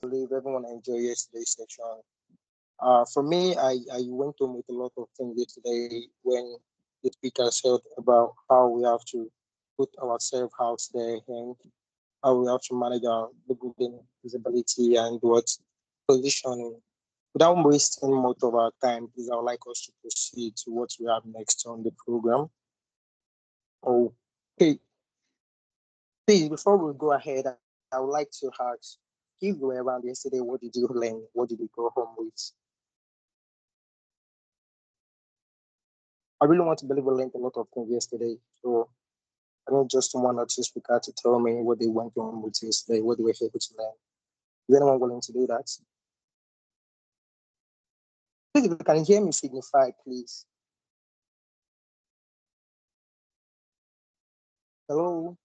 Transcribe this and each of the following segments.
believe everyone enjoyed yesterday's session. For me, I went home with a lot of things yesterday when the speaker said about how we have to put ourselves out there and how we have to manage our LinkedIn visibility and what positioning. Without wasting much of our time, please, I would like us to proceed to what we have next on the program. Okay, please, before we go ahead, I would like to ask, if you were around yesterday, what did you learn? What did you go home with? I really want to believe we learned a lot of things yesterday. So I don't just one or two speakers to tell me what they went on with yesterday, what they were able to learn. Is anyone willing to do that? Please, if you can hear me, signify, please. Hello?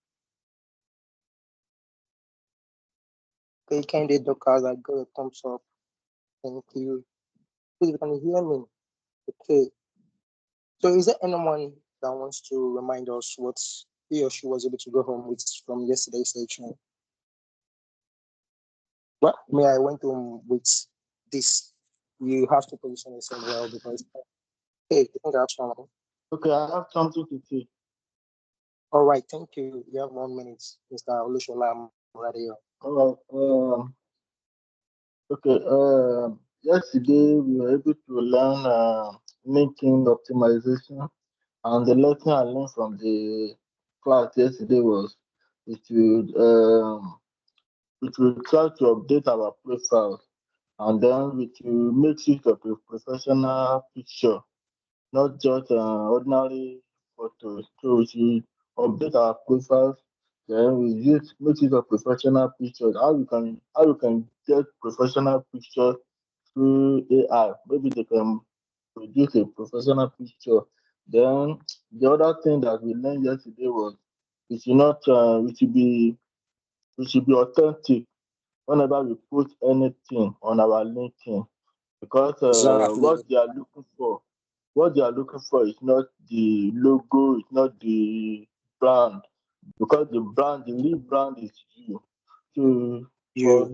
Okay, kindly Dockers, I got a thumbs up. Thank you. Please, if you can hear me. Okay. So is there anyone that wants to remind us what he or she was able to go home with from yesterday's session? Well, me, I went home with this. You have to position yourself well because, hey, I think I have someone. Okay, I have something to say. All right, thank you. You have 1 minute, Mr. Olushola. I'm ready. All right. Okay. Yesterday we were able to learn linking optimization, and the lesson I learned from the class yesterday was it would it will try to update our profiles, and then it will make use of a professional picture, not just ordinary photos. So we should update our profiles. Then we use make use of professional pictures. How you can get professional pictures through AI. Maybe they can produce a professional picture. Then the other thing that we learned yesterday was we should not we should be authentic whenever we put anything on our LinkedIn, because Exactly. what they are looking for is not the logo, it's not the brand, because the real brand is you. So You.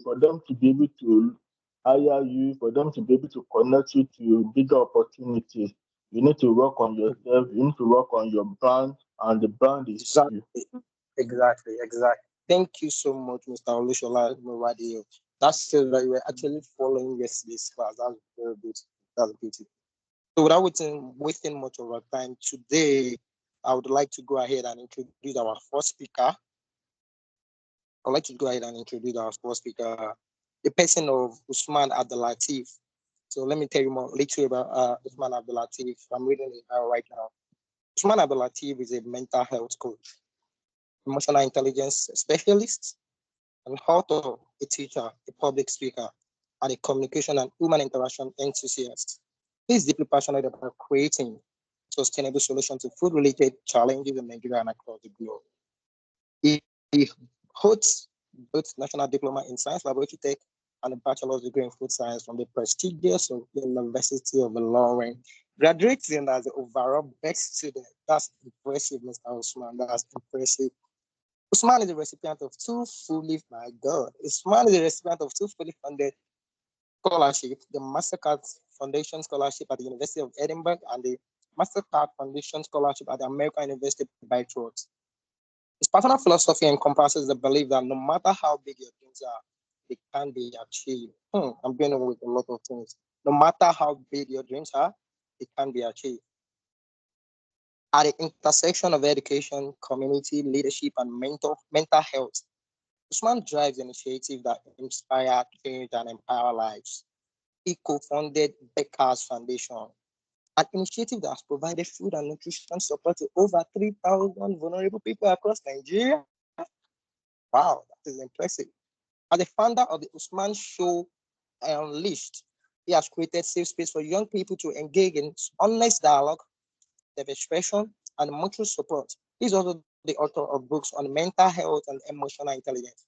for them to be able to hire you, for them to be able to connect you to bigger opportunities, you need to work on yourself, you need to work on your brand, and the brand is you. Exactly. Exactly. Thank you so much, Mr. Olushola Muradio. That shows that you were actually following yesterday's class. That's very good. That's beautiful. So without wasting much of our time today, I would like to go ahead and introduce our first speaker. I'd like to go ahead and introduce our first speaker, the person of Usman Abdulatif. So let me tell you more little about Usman Abdulatif. I'm reading it out right now. Usman Abdulatif is a mental health coach, emotional intelligence specialist, an author, a teacher, a public speaker, and a communication and human interaction enthusiast. He is deeply passionate about creating sustainable solutions to food-related challenges in Nigeria and across the globe. He holds both national diploma in science laboratory tech and a bachelor's degree in food science from the prestigious University of Lawrence, graduating as the overall best student. That's impressive, Mr. Usman. That's impressive. Usman is the recipient of my God, Usman is the recipient of two fully funded scholarships, the Mastercard Foundation Scholarship at the University of Edinburgh and the Mastercard Foundation Scholarship at the American University by Trot. His personal philosophy encompasses the belief that no matter how big your dreams are, they can be achieved. I'm going on with a lot of things. No matter how big your dreams are, they can be achieved. At the intersection of education, community, leadership, and mental health, Usman drives initiatives that inspire, change, and empower lives. He co-founded Becker's Foundation, an initiative that has provided food and nutrition support to over 3,000 vulnerable people across Nigeria. Wow, that is impressive. As the founder of the Usman Show Unleashed, he has created safe space for young people to engage in honest dialogue, expression, and mutual support. He's also the author of books on mental health and emotional intelligence,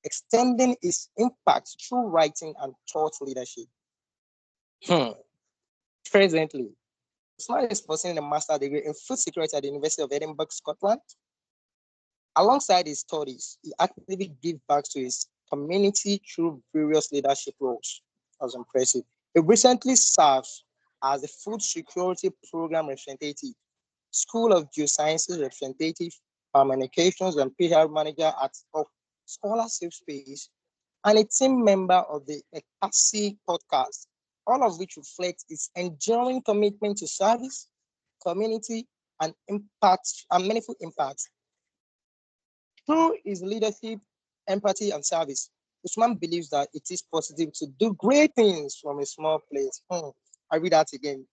extending his impact through writing and thought leadership. Hmm. Presently, Usman is pursuing a master's degree in food security at the University of Edinburgh, Scotland. Alongside his studies, he actively gives back to his community through various leadership roles. That's impressive. He recently served as the Food Security Program representative, School of Geosciences representative, communications and PR manager at of Scholar Safe Space, and a team member of the ECASI podcast, all of which reflect its enduring commitment to service, community, and impact and meaningful impact. Through his leadership, empathy, and service, Usman believes that it is possible to do great things from a small place. I read that again.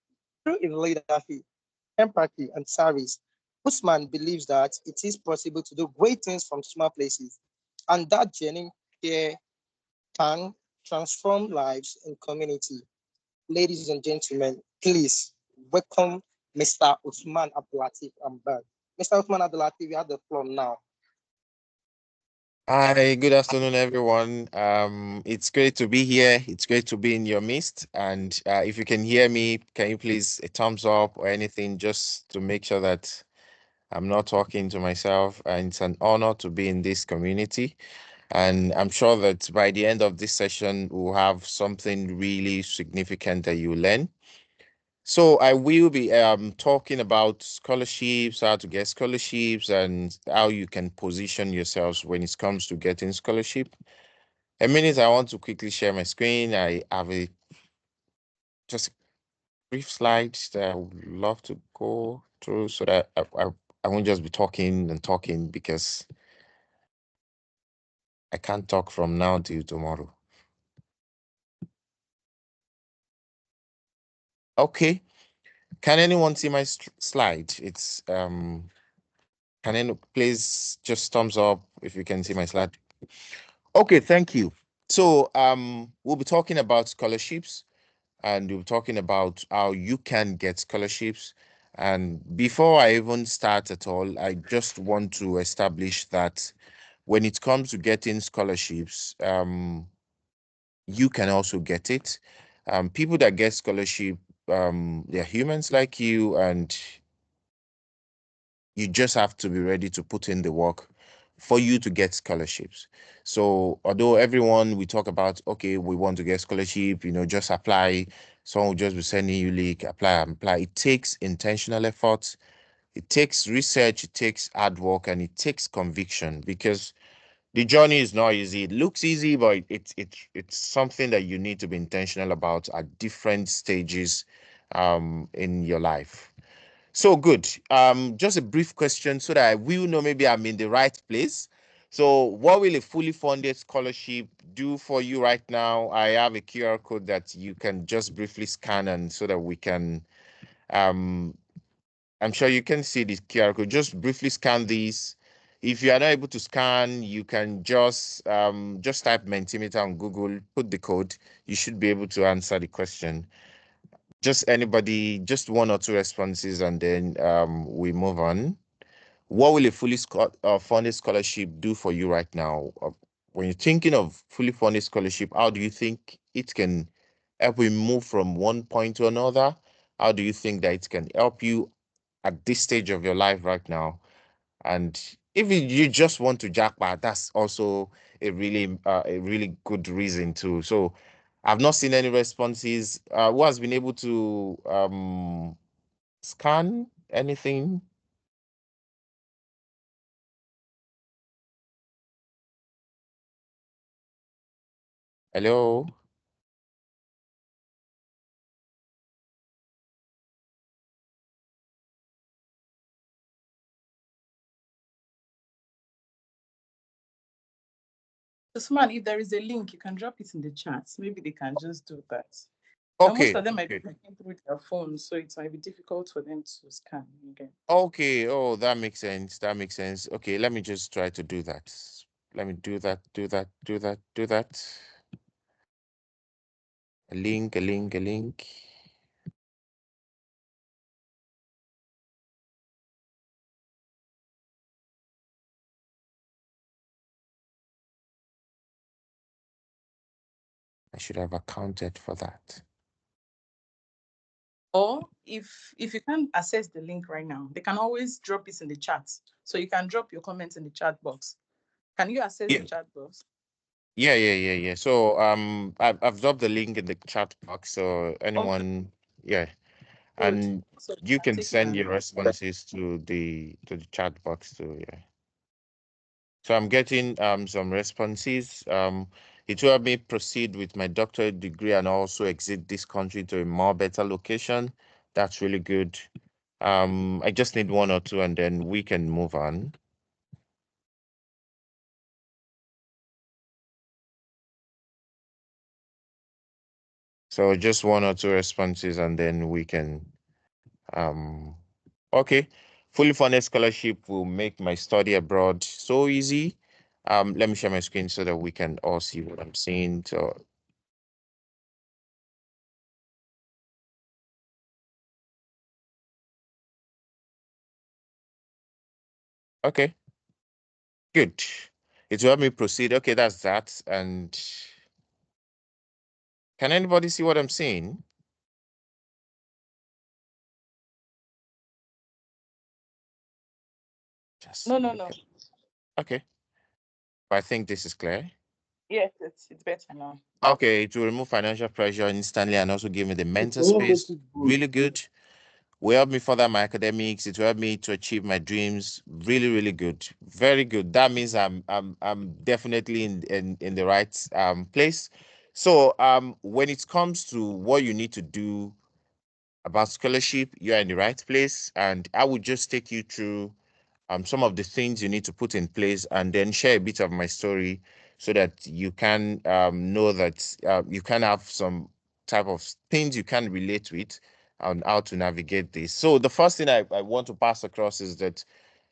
Through his leadership, empathy, and service, Usman believes that it is possible to do great things from small places, and that genuine care can transform lives in community. Ladies and gentlemen, please welcome Mr. Usman Abdulatif Ambad. Mr. Usman Abdulatif, you have the floor now. Hi, good afternoon, everyone. It's great to be here. It's great to be in your midst. And if you can hear me, can you please a thumbs up or anything just to make sure that I'm not talking to myself? And it's an honor to be in this community. And I'm sure that by the end of this session, we'll have something really significant that you learn. So I will be talking about scholarships, how to get scholarships, and how you can position yourselves when it comes to getting scholarship. A minute, I want to quickly share my screen. I have a just brief slides that I would love to go through so that I won't just be talking and talking because I can't talk from now till tomorrow. Okay. Can anyone see my slide? It's can anyone please just thumbs up if you can see my slide? Okay, thank you. So we'll be talking about scholarships and we'll be talking about how you can get scholarships. And before I even start at all, I just want to establish that when it comes to getting scholarships, you can also get it. People that get scholarship, they're humans like you, and you just have to be ready to put in the work for you to get scholarships. So although everyone we talk about, okay, we want to get scholarship, just apply. Someone will just be sending you link, apply and apply. It takes intentional effort, it takes research, it takes hard work, and it takes conviction because the journey is not easy. It looks easy, but it's something that you need to be intentional about at different stages in your life. So good. Just a brief question so that I will know maybe I'm in the right place. So, what will a fully funded scholarship do for you right now? I have a QR code that you can just briefly scan and so that we can I'm sure you can see this QR code. Just briefly scan these. If you are not able to scan, you can just type Mentimeter on Google, put the code. You should be able to answer the question. Just anybody, just one or two responses, and then we move on. What will a fully funded scholarship do for you right now? When you're thinking of fully funded scholarship, how do you think it can help you move from one point to another? How do you think that it can help you at this stage of your life right now? And if you just want to jackpot, that's also a really good reason too. So I've not seen any responses. Who has been able to scan anything? Hello? Usman, if there is a link, you can drop it in the chat. Maybe they can just do that. Now, most Okay, of them might be okay. looking through their phones, so it might be difficult for them to scan again. Okay, oh, that makes sense. That makes sense. Okay, let me just try to do that. Let me do that, do that, do that, do that. A link, a link, a link. I should have accounted for that. Or if you can't access the link right now, they can always drop it in the chat. So you can drop your comments in the chat box. Can you access Yeah, the chat box? Yeah. So I've dropped the link in the chat box. So Okay, anyone, yeah, good. and So we you can can take send my your responses to the chat box too. Yeah. So I'm getting some responses. It will help me proceed with my doctorate degree and also exit this country to a more better location. That's really good. I just need one or two and then we can move on. So just one or two responses and then we can um okay. Fully funded scholarship will make my study abroad so easy. Let me share my screen so that we can all see what I'm seeing. So okay, good. It will help me proceed. Okay, that's that. And can anybody see what I'm seeing? Just no, no, look no. at okay. I think this is clear. Yes, it's better now. Okay, to remove financial pressure instantly and also give me the Please, mental can you make space. it good? Really good. Will help me further my academics. It will help me to achieve my dreams. Really, really good. Very good. That means I'm definitely in the right place. So when it comes to what you need to do about scholarship, you're in the right place. And I would just take you through some of the things you need to put in place and then share a bit of my story so that you can know that you can have some type of things you can relate with on how to navigate this. So the first thing I want to pass across is that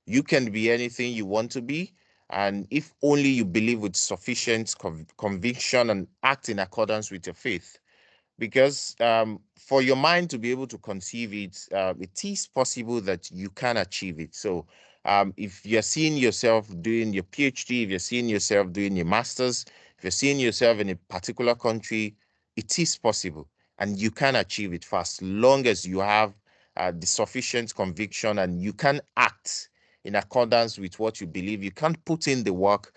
you can be anything you want to be. And if only you believe with sufficient conviction and act in accordance with your faith, because for your mind to be able to conceive it, it is possible that you can achieve it. So, if you're seeing yourself doing your PhD, if you're seeing yourself doing your master's, if you're seeing yourself in a particular country, it is possible and you can achieve it for as long as you have the sufficient conviction and you can act in accordance with what you believe. You can't put in the work.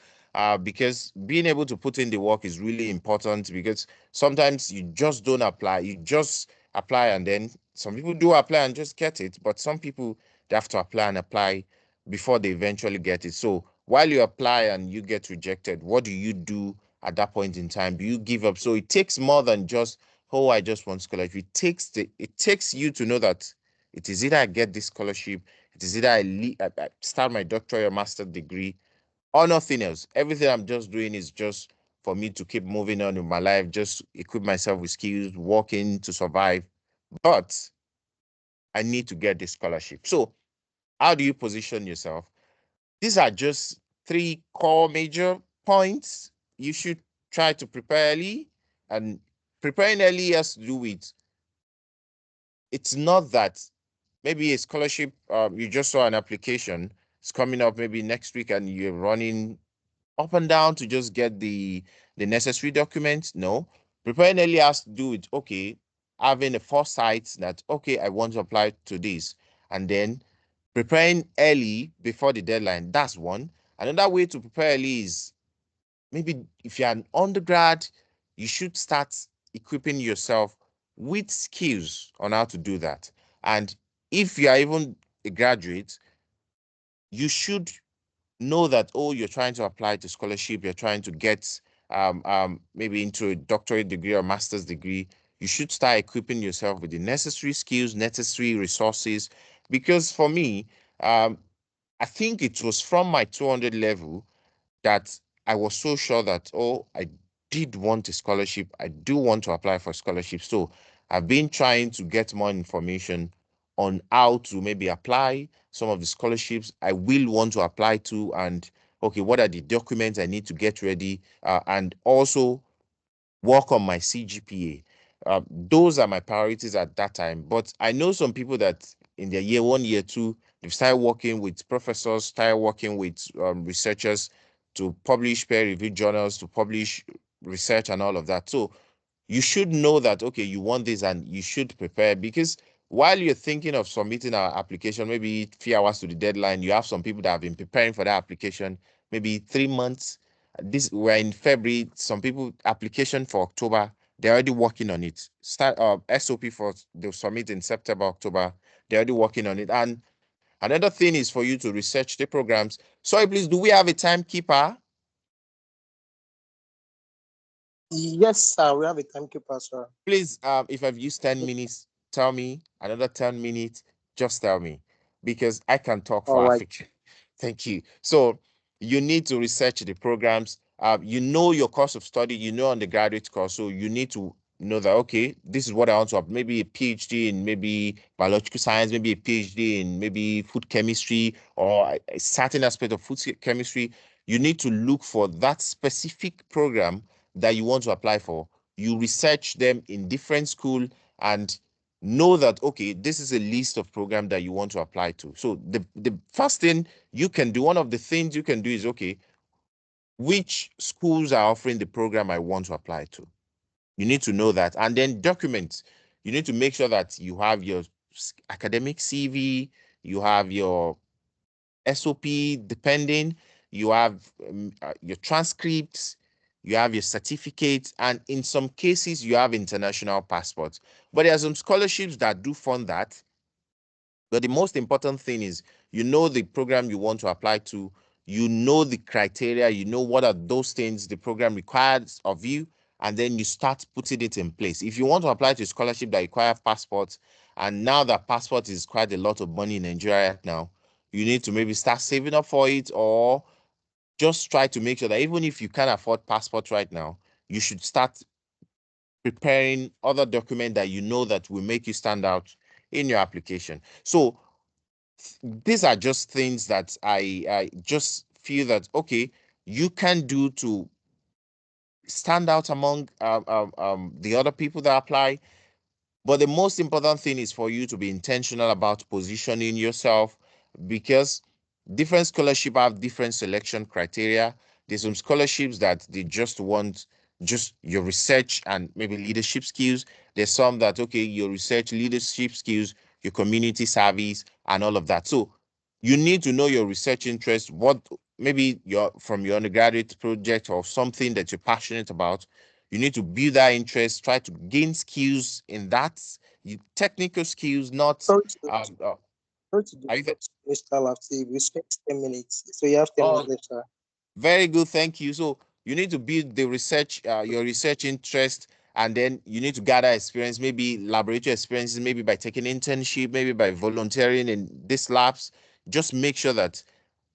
Because being able to put in the work is really important because sometimes you just don't apply. You just apply and then some people do apply and just get it, but some people they have to apply and apply before they eventually get it. So while you apply and you get rejected, what do you do at that point in time? Do you give up? So it takes more than just, oh, I just want scholarship. It takes you to know that it is either I get this scholarship, it is either I start my doctorate or master degree, or nothing else. Everything I'm just doing is just for me to keep moving on in my life, just equip myself with skills, working to survive. But I need to get this scholarship. So, how do you position yourself? These are just three core major points. You should try to prepare early, and preparing early has to do with it's not that maybe a scholarship, you just saw an application, it's coming up maybe next week, and you're running up and down to just get the necessary documents. No, preparing early has to do with okay, having a foresight that okay, I want to apply to this, and then preparing early before the deadline. That's one. Another way to prepare early is maybe if you're an undergrad, you should start equipping yourself with skills on how to do that. And if you are even a graduate, you should know that oh you're trying to apply to scholarship, you're trying to get maybe into a doctorate degree or master's degree, you should start equipping yourself with the necessary skills, necessary resources. Because for me, I think it was from my 200 level that I was so sure that, oh, I did want a scholarship. I do want to apply for scholarship. So I've been trying to get more information on how to maybe apply some of the scholarships I will want to apply to. And okay, what are the documents I need to get ready? And also work on my CGPA. Those are my priorities at that time. But I know some people that in their year one, year two, they've started working with professors, started working with researchers to publish peer-reviewed journals, to publish research and all of that. So you should know that, okay, you want this and you should prepare because while you're thinking of submitting our application, maybe 3 hours to the deadline, you have some people that have been preparing for that application, maybe 3 months, This we're in February. Some people application for October, they're already working on it. Start SOP for they'll submit in September, October. They're already working on it. And another thing is for you to research the programs. Sorry, please, do we have a timekeeper? Yes, sir. We have a timekeeper, sir. Please, if I've used 10 minutes, tell me. Another 10 minutes, just tell me. Because I can talk All for right. Africa. Thank you. So you need to research the programs. You know your course of study, you know undergraduate course. So you need to know that, okay, this is what I want to have. Maybe a PhD in maybe biological science, maybe a PhD in maybe food chemistry or a certain aspect of food chemistry. You need to look for that specific program that you want to apply for. You research them in different school and know that, okay, this is a list of program that you want to apply to. So the first thing you can do, one of the things you can do is, okay, which schools are offering the program I want to apply to? You need to know that. And then documents. You need to make sure that you have your academic CV, you have your SOP, depending, you have your transcripts, you have your certificates, and in some cases, you have international passports. But there are some scholarships that do fund that. But the most important thing is you know the program you want to apply to, you know the criteria, you know what are those things the program requires of you, and then you start putting it in place. If you want to apply to a scholarship that requires passports, and now that passport is quite a lot of money in Nigeria right now, you need to maybe start saving up for it, or just try to make sure that even if you can't afford passport right now, you should start preparing other document that you know that will make you stand out in your application. So these are just things that I just feel that, okay, you can do to stand out among the other people that apply. But the most important thing is for you to be intentional about positioning yourself, because different scholarship have different selection criteria. There's some scholarships that they just want just your research and maybe leadership skills. There's some that, okay, your research, leadership skills, your community service, and all of that. So you need to know your research interest, what maybe your from your undergraduate project or something that you're passionate about. You need to build that interest, try to gain skills in that, technical skills, not Sorry to, um uh, sorry to are you disrupt Mr. Lafti. We spent 10 minutes, so you have 10 minutes oh, left, sir. very good, thank you. So you need to build the research, your research interest, and then you need to gather experience, maybe laboratory experiences, maybe by taking internship, maybe by volunteering in these labs. Just make sure that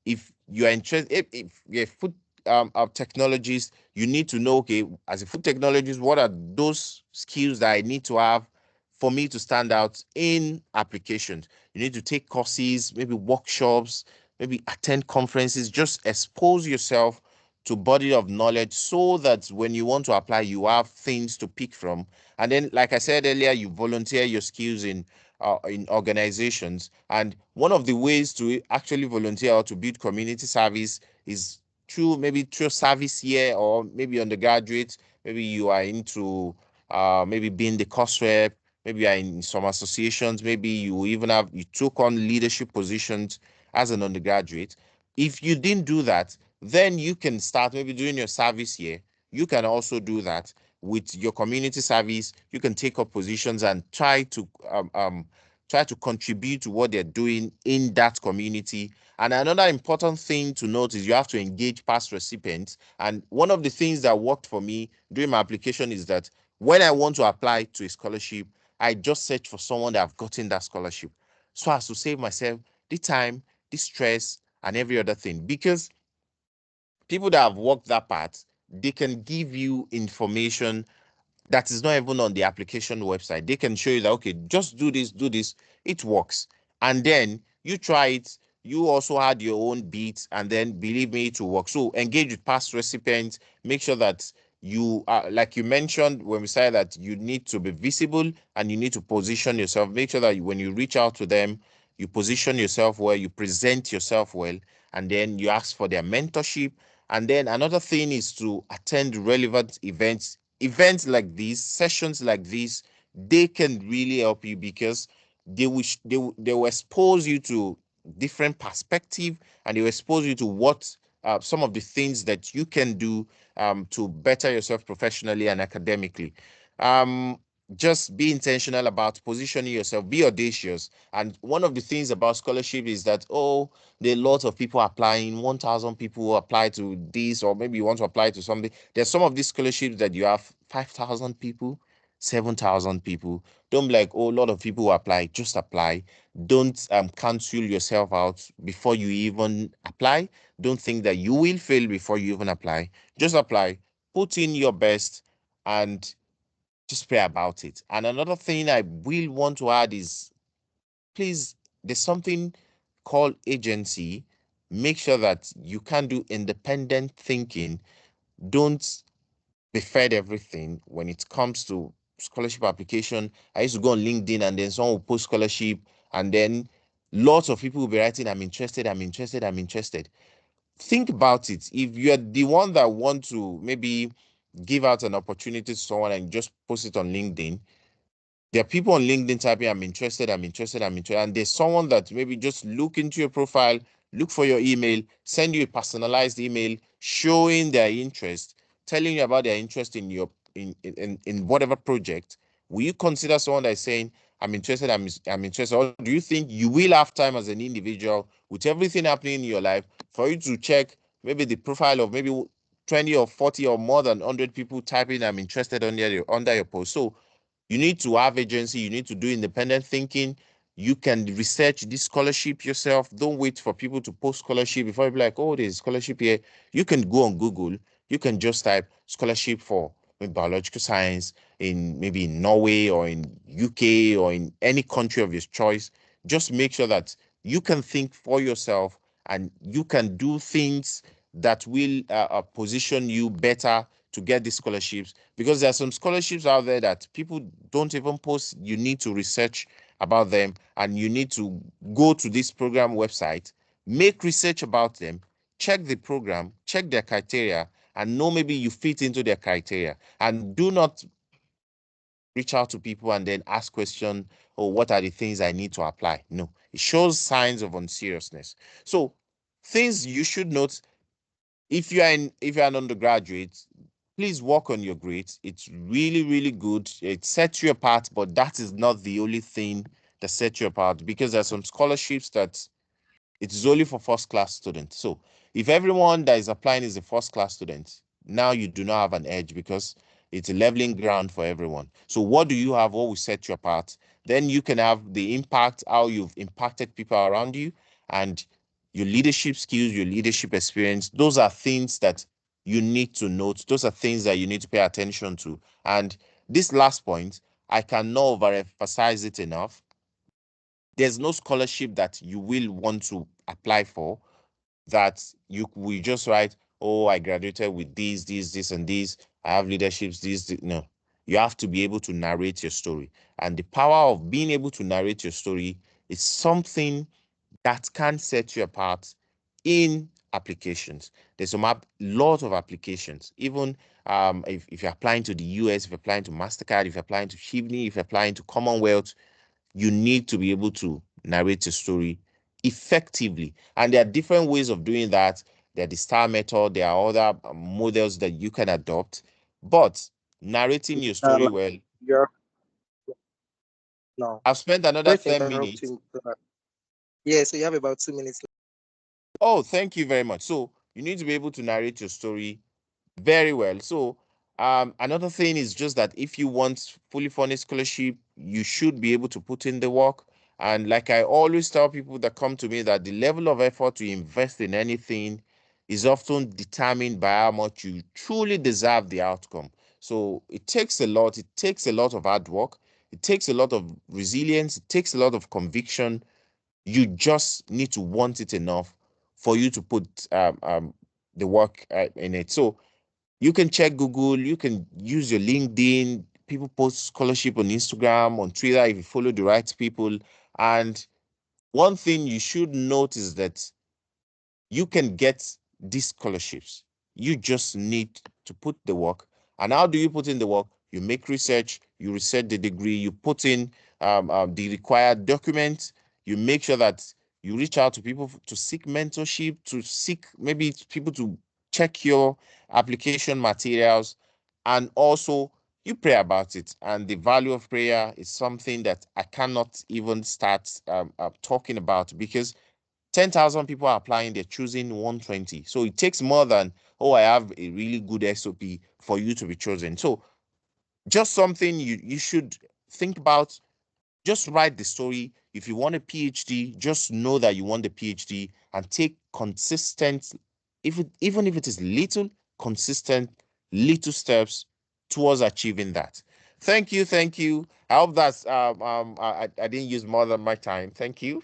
if you are interested, if you're a food technologist, you need to know, okay, as a food technologist, what are those skills that I need to have for me to stand out in applications? You need to take courses, maybe workshops, maybe attend conferences, just expose yourself to body of knowledge so that when you want to apply, you have things to pick from. And then, like I said earlier, you volunteer your skills in organizations. And one of the ways to actually volunteer or to build community service is through maybe through service year, or maybe undergraduate. Maybe you are into maybe being the course rep. Maybe you are in some associations. Maybe you took on leadership positions as an undergraduate. If you didn't do that, then you can start maybe doing your service year. You can also do that with your community service. You can take up positions and try to contribute to what they're doing in that community. And another important thing to note is you have to engage past recipients. And one of the things that worked for me during my application is that when I want to apply to a scholarship, I just search for someone that have gotten that scholarship, so as to save myself the time, the stress, and every other thing. Because people that have worked that part, they can give you information that is not even on the application website. They can show you that, okay, just do this, it works. And then you try it, you also had your own beats, and then believe me, it will work. So engage with past recipients, make sure that you are, like you mentioned when we say that you need to be visible and you need to position yourself. Make sure that when you reach out to them, you position yourself well, you present yourself well, and then you ask for their mentorship. And then another thing is to attend relevant events like these, sessions like these. They can really help you because they will expose you to different perspective, and they will expose you to what some of the things that you can do to better yourself professionally and academically. Um, just be intentional about positioning yourself, be audacious. And one of the things about scholarship is that, oh, there are lots of people applying, 1,000 people apply to this, or maybe you want to apply to something. There's some of these scholarships that you have 5,000 people, 7,000 people. Don't be like, oh, a lot of people apply, just apply. Don't cancel yourself out before you even apply. Don't think that you will fail before you even apply. Just apply, put in your best, and just pray about it. And another thing I will want to add is, please, there's something called agency. Make sure that you can do independent thinking. Don't be fed everything when it comes to scholarship application. I used to go on LinkedIn and then someone will post scholarship, and then lots of people will be writing, I'm interested, I'm interested, I'm interested. Think about it. If you're the one that want to maybe give out an opportunity to someone and just post it on LinkedIn, there are people on LinkedIn typing, I'm interested, I'm interested, I'm interested. And there's someone that maybe just look into your profile, look for your email, send you a personalized email showing their interest, telling you about their interest in your in whatever project. Will you consider someone that is saying, I'm interested, I'm interested? Or do you think you will have time as an individual with everything happening in your life for you to check maybe the profile of maybe 20 or 40 or more than 100 people typing, I'm interested under your post? So you need to have agency. You need to do independent thinking. You can research this scholarship yourself. Don't wait for people to post scholarship before you be like, oh, there's scholarship here. You can go on Google. You can just type scholarship for biological science in maybe in Norway or in UK or in any country of your choice. Just make sure that you can think for yourself and you can do things that will position you better to get these scholarships, because there are some scholarships out there that people don't even post. You need to research about them, and you need to go to this program website, make research about them, check the program, check their criteria, and know maybe you fit into their criteria. And do not reach out to people and then ask question, oh, what are the things I need to apply? No, it shows signs of unseriousness. So things you should note: if you're an undergraduate, please work on your grades. It's really, really good. It sets you apart, but that is not the only thing that sets you apart, because there's some scholarships that it is only for first class students. So if everyone that is applying is a first class student, now you do not have an edge, because it's a leveling ground for everyone. So what do you have? What will set you apart? Then you can have the impact, how you've impacted people around you, and your leadership skills, your leadership experience. Those are things that you need to note. Those are things that you need to pay attention to. And this last point, I cannot overemphasize it enough. There's no scholarship that you will want to apply for that you will just write, oh, I graduated with this, and this. I have leaderships, this. No, you have to be able to narrate your story. And the power of being able to narrate your story is something that can set you apart in applications. There's a lot of applications. Even if you're applying to the US, if you're applying to MasterCard, if you're applying to Shivni, if you're applying to Commonwealth, you need to be able to narrate a story effectively. And there are different ways of doing that. There are the STAR method, there are other models that you can adopt. But narrating your story Um, well, you're no. I've spent another Sorry to 10 interrupt minutes. you. Yeah, so you have about 2 minutes. Oh, thank you very much. So you need to be able to narrate your story very well. So, another thing is just that if you want fully funded scholarship, you should be able to put in the work. And like I always tell people that come to me, that the level of effort to invest in anything is often determined by how much you truly deserve the outcome. So it takes a lot. It takes a lot of hard work. It takes a lot of resilience. It takes a lot of conviction. You just need to want it enough for you to put the work in it. So you can check Google, you can use your LinkedIn. People post scholarship on Instagram, on Twitter, if you follow the right people. And one thing you should note is that you can get these scholarships. You just need to put the work. And how do you put in the work? You make research, you research the degree, you put in the required documents, you make sure that You reach out to people to seek mentorship, to seek maybe people to check your application materials, and also you pray about it. And the value of prayer is something that I cannot even start talking about, because 10,000 people are applying, they're choosing 120. So it takes more than, oh, I have a really good SOP for you to be chosen. So just something you should think about. Just write the story. If you want a PhD, just know that you want the PhD and take consistent, even if it is little, consistent little steps towards achieving that. Thank you, thank you. I hope that's I didn't use more than my time. Thank you.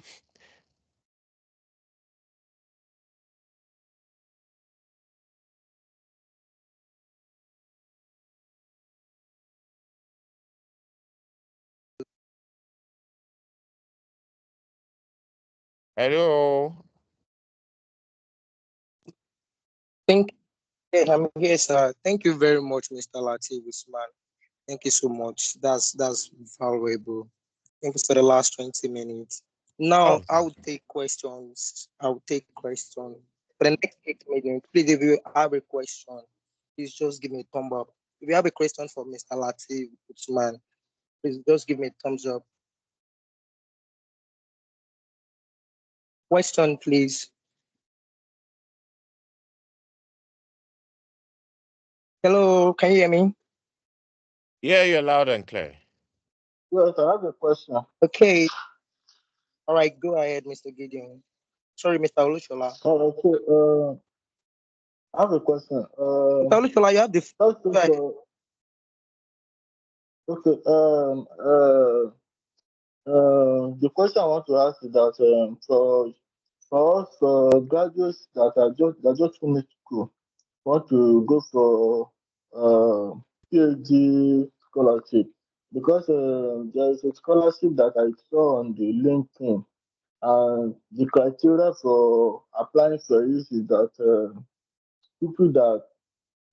Hello. Thank yeah, I'm here, sir. Thank you very much, Mr. Latif Usman. Thank you so much. That's valuable. Thank you for the last 20 minutes. Now Oh, I will take questions. I will take questions. For the next 8 minutes, please, if you have a question, please just give me a thumb up. If you have a question for Mr. Latif Usman, please just give me a thumbs up. Question, please. Hello, can you hear me? yeah, you're loud and clear. Yes, I have a question. Okay. All right, go ahead, Mr. Gideon. Sorry, Mr. Olushola. Okay, I have a question. Mr. Olushola, you have the Let's go take, ahead. okay, the question I want to ask is that for us graduates that just finished school, want to go for PhD scholarship, because there is a scholarship that I saw on the LinkedIn, and the criteria for applying for it is that people that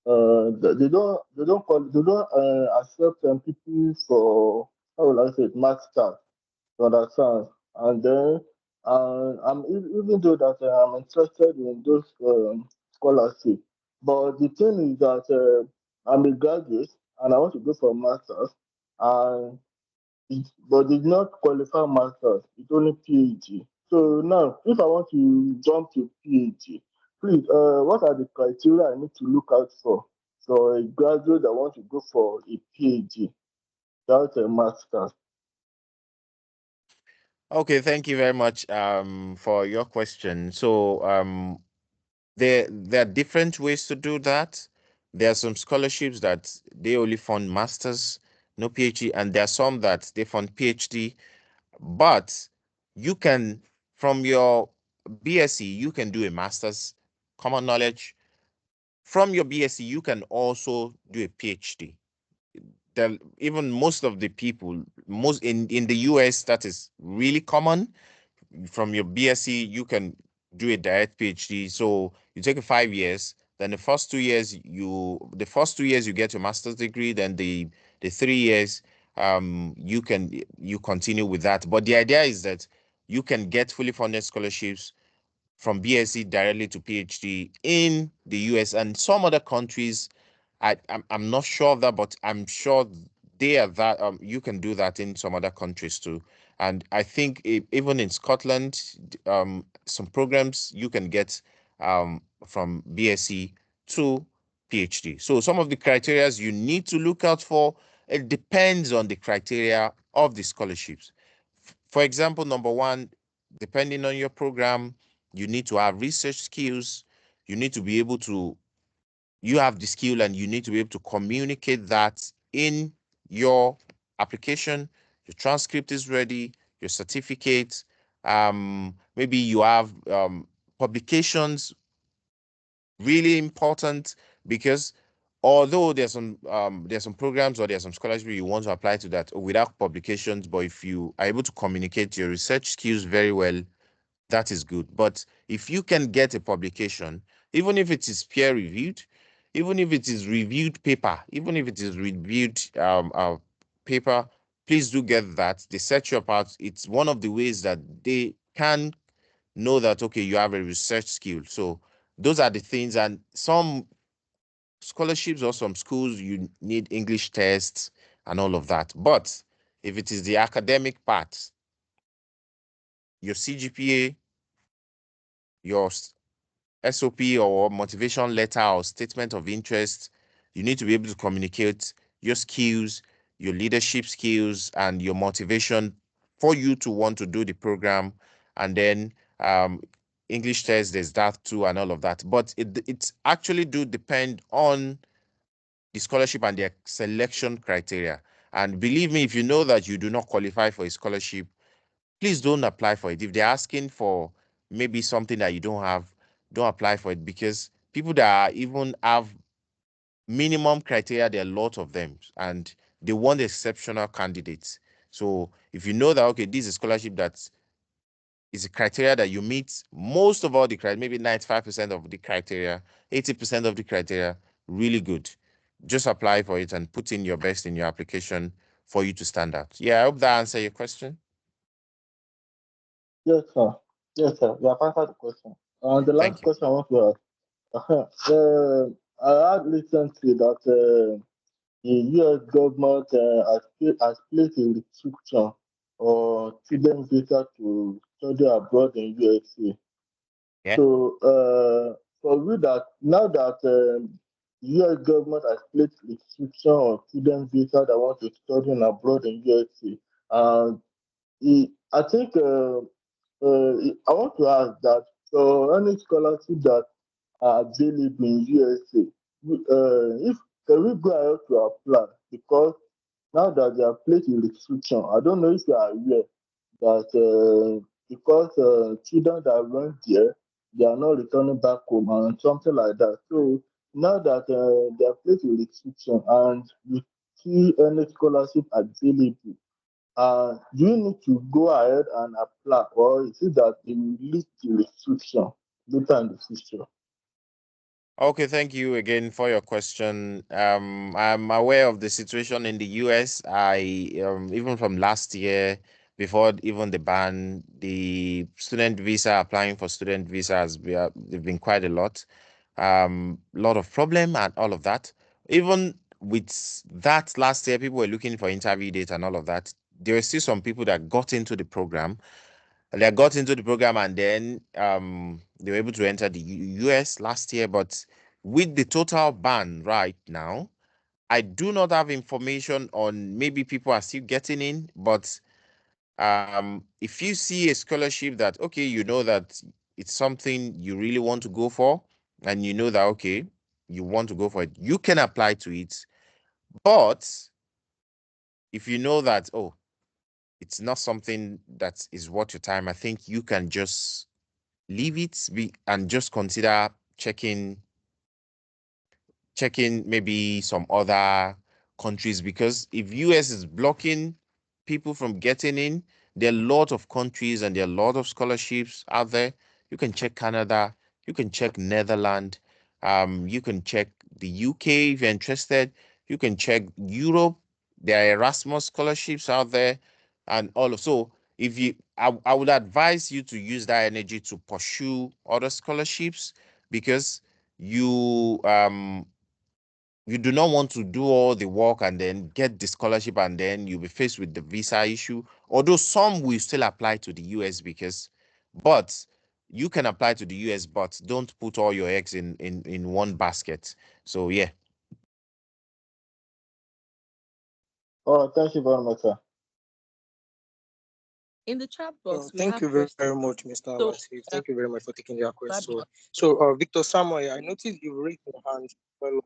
they don't accept people for, how will I say it, masters, you understand? And then even though that I'm interested in those scholarship, but the thing is that I'm a graduate and I want to go for masters, and but did not qualify masters, it's only PhD. So now, if I want to jump to PhD, please, what are the criteria I need to look out for a graduate that want to go for a PhD without a master's? Okay, thank you very much for your question. So there are different ways to do that. There are some scholarships that they only fund masters, no PhD, and there are some that they fund PhD. But you can, from your BSc, you can do a master's, common knowledge. From your BSc, you can also do a PhD. Even most of the people, most in the US, that is really common. From your BSc, you can do a direct PhD. So you take 5 years, then the first 2 years you get your master's degree, then the 3 years you continue with that. But the idea is that you can get fully funded scholarships from BSc directly to PhD in the US and some other countries. I'm not sure of that, but I'm sure they are that you can do that in some other countries too. And I think even in Scotland, some programs you can get from BSc to PhD. So some of the criteria you need to look out for, it depends on the criteria of the scholarships. For example, number one, depending on your program, you need to have research skills. You need to be able to, you have the skill and you need to be able to communicate that in your application. Your transcript is ready, your certificate, maybe you have publications, really important, because although there's some programs or there's some scholarship you want to apply to that without publications, but if you are able to communicate your research skills very well, that is good. But if you can get a publication, even if it is peer reviewed, even if it is reviewed paper, even if it is reviewed paper, please do get that. They set you apart. It's one of the ways that they can know that, okay, you have a research skill. So those are the things. And some scholarships or some schools, you need English tests and all of that. But if it is the academic part, your CGPA, your SOP or motivation letter or statement of interest, you need to be able to communicate your skills, your leadership skills, and your motivation for you to want to do the program. And then English test, there's that too, and all of that. But it actually do depend on the scholarship and their selection criteria. And believe me, if you know that you do not qualify for a scholarship, please don't apply for it. If they're asking for maybe something that you don't have, don't apply for it, because people that even have minimum criteria, there are a lot of them, and they want exceptional candidates. So if you know that, okay, this is a scholarship that is a criteria that you meet, most of all the criteria, maybe 95% of the criteria, 80% of the criteria, really good. Just apply for it and put in your best in your application for you to stand out. Yeah, I hope that answer your question. Yes, sir. Yes, sir. You have answered the question. And the last Thank you. question I want to ask. I heard recently that the U.S. government has placed a restriction on student visa to study abroad in USA. Yeah. So, for you that now that U.S. government has placed restriction on student visa that want to study abroad in USA, and I think I want to ask that for any scholarship that are available in USA, if can we go ahead to apply because now that they have placed a restriction, I don't know if you are aware that because children that went there, they are not returning back home and something like that. So now that they have placed a restriction and we see any scholarship available, do you need to go ahead and apply, or is it that it will lead to restriction later in the future? Okay, thank you again for your question. I'm aware of the situation in the US. I even from last year, before even the ban, the student visa applying for student visa they've been quite a lot of problem and all of that. Even with that last year, people were looking for interview date and all of that. There were still some people that got into the program, and then they were able to enter the US last year. But with the total ban right now, I do not have information on maybe people are still getting in. But if you see a scholarship that, okay, you know that it's something you really want to go for, and you know that, okay, you want to go for it, you can apply to it. But if you know that, oh, it's not something that is worth your time, I think you can just leave it and just consider checking maybe some other countries, because if US is blocking people from getting in, there are a lot of countries and there are a lot of scholarships out there. You can check Canada, you can check Netherlands, you can check the UK if you're interested, you can check Europe. There are Erasmus scholarships out there and all of so if you I would advise you to use that energy to pursue other scholarships, because you you do not want to do all the work and then get the scholarship and then you'll be faced with the visa issue. Although some will still apply to the US, but you can apply to the US, but don't put all your eggs in one basket. So yeah. Oh, thank you very much, sir. In the chat box, we Thank have you very questions. much, Mr. So, Latif. Thank you very much for taking your question. Badmus, Victor Samuel, I noticed you raised your hand. Well,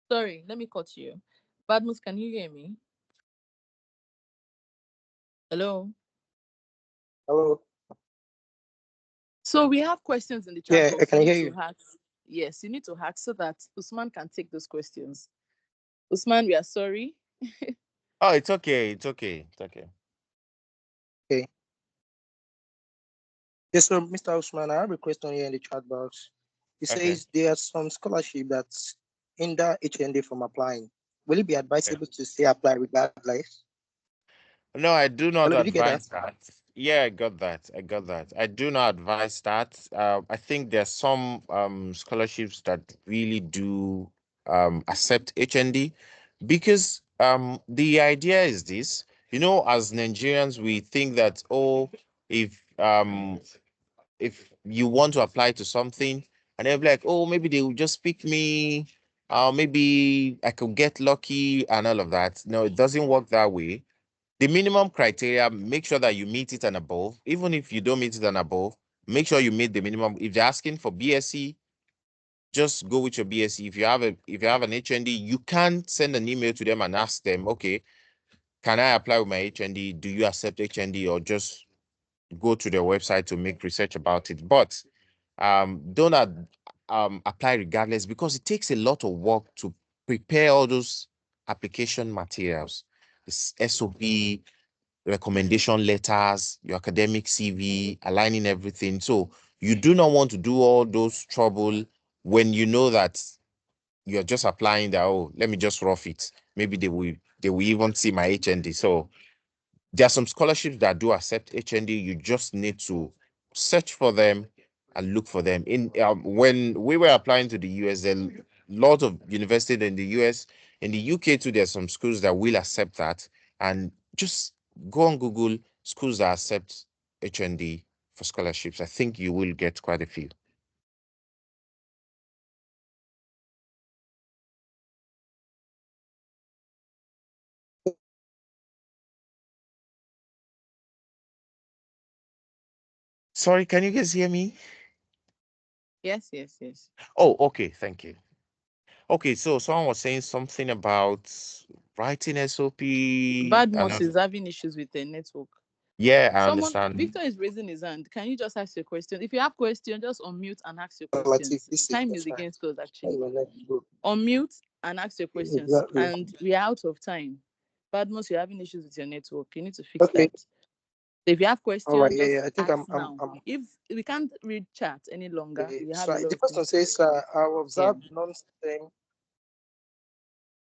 sorry, let me cut you. Badmus, can you hear me? Hello. hello. So we have questions in the chat Yeah, I box. You can need hear to you. hack. Yes, you need to hack so that Usman can take those questions. Usman, we are sorry. Oh, it's okay. It's okay. It's okay. Okay. Yes, so Mr. Usman, I have a question here in the chat box. It Okay. says there are some scholarship that's hinder HND from applying. Will it be Yeah. advisable to say apply regardless? No, I do not Hello, did you get that? advise that. Yeah, I got that. I got that. I do not advise that. I think there's some scholarships that really do accept HND because the idea is this, as Nigerians, we think that, oh, if if you want to apply to something and they'll be like, oh, maybe they will just pick me, maybe I could get lucky and all of that. No, it doesn't work that way. The minimum criteria, make sure that you meet it and above. Even if you don't meet it and above, make sure you meet the minimum. If they're asking for BSc, just go with your BSc. If you have an HND, you can send an email to them and ask them, okay, can I apply with my HND? Do you accept HND? Or just go to their website to make research about it. But don't apply regardless because it takes a lot of work to prepare all those application materials, the SOP, recommendation letters, your academic CV, aligning everything. So you do not want to do all those trouble when you know that you're just applying that, oh, let me just rough it. Maybe they will even see my HND. So there are some scholarships that do accept HND. You just need to search for them and look for them. In When we were applying to the US, there are a lot of universities in the US. In the UK too, there's some schools that will accept that. And just go on Google schools that accept HND for scholarships. I think you will get quite a few. Sorry, can you guys hear me? Yes, yes, yes. Oh, okay, thank you. Okay, so someone was saying something about writing SOP and Badmos is having issues with the network. yeah, I Someone, understand. Victor is raising his hand. Can you just ask your question? If you have question, just unmute and ask your Mr. Latif, questions. this is Time is just fine. against us, How actually. you manage to- Unmute and ask your questions. Exactly. And we are out of time. Badmos, you're having issues with your network. You need to fix Okay. that. If you have All right. question, Yeah. just Yeah. I think ask I'm. now. I'm. If we can't read chat any longer, Okay. we have So a lot the of question things to says, do. I Yeah. observed non-STEM.